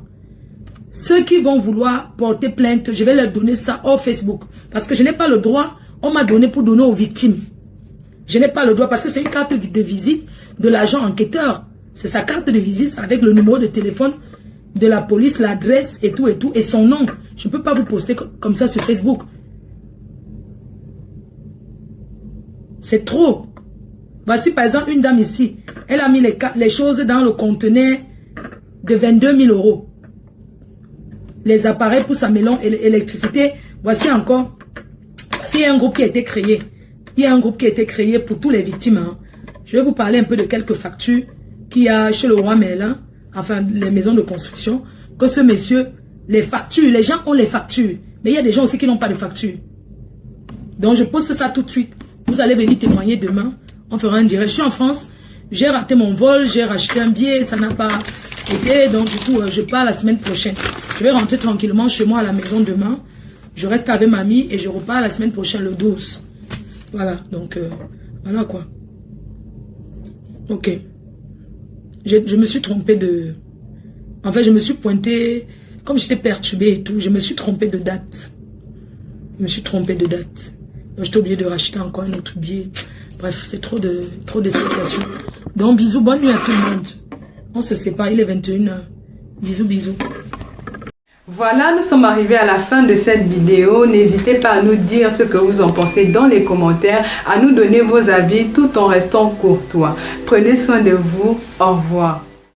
Ceux qui vont vouloir porter plainte, je vais leur donner ça hors Facebook. Parce que je n'ai pas le droit, on m'a donné pour donner aux victimes. Je n'ai pas le droit parce que c'est une carte de visite de l'agent enquêteur. C'est sa carte de visite avec le numéro de téléphone de la police, l'adresse et tout et son nom. Je ne peux pas vous poster comme ça sur Facebook. C'est trop. Voici par exemple une dame ici. Elle a mis les choses dans le conteneur de 22 000 €. Les appareils pour sa melon et l'électricité. Voici encore. Voici un groupe qui a été créé. Il y a un groupe qui a été créé pour tous les victimes. Hein. Je vais vous parler un peu de quelques factures qu'il y a chez le roi Merlin, enfin les maisons de construction, que ce monsieur, les factures, les gens ont les factures. Mais il y a des gens aussi qui n'ont pas de factures. Donc je poste ça tout de suite. Vous allez venir témoigner demain. On fera un direct. Je suis en France. J'ai raté mon vol. J'ai racheté un billet. Ça n'a pas été. Donc du coup, je pars la semaine prochaine. Je vais rentrer tranquillement chez moi à la maison demain. Je reste avec mamie et je repars la semaine prochaine le 12. Voilà. Donc, voilà quoi. Ok. Je me suis trompée de... En fait, je me suis pointée... Comme j'étais perturbée et tout, je me suis trompée de date. Je me suis trompée de date. Donc, j'étais obligée de racheter encore un autre billet. Bref, c'est trop d'explications. Donc, bisous, bonne nuit à tout le monde. On se sépare, il est 21 h. Bisous, bisous. Voilà, nous sommes arrivés à la fin de cette vidéo. N'hésitez pas à nous dire ce que vous en pensez dans les commentaires, à nous donner vos avis tout en restant courtois. Prenez soin de vous. Au revoir.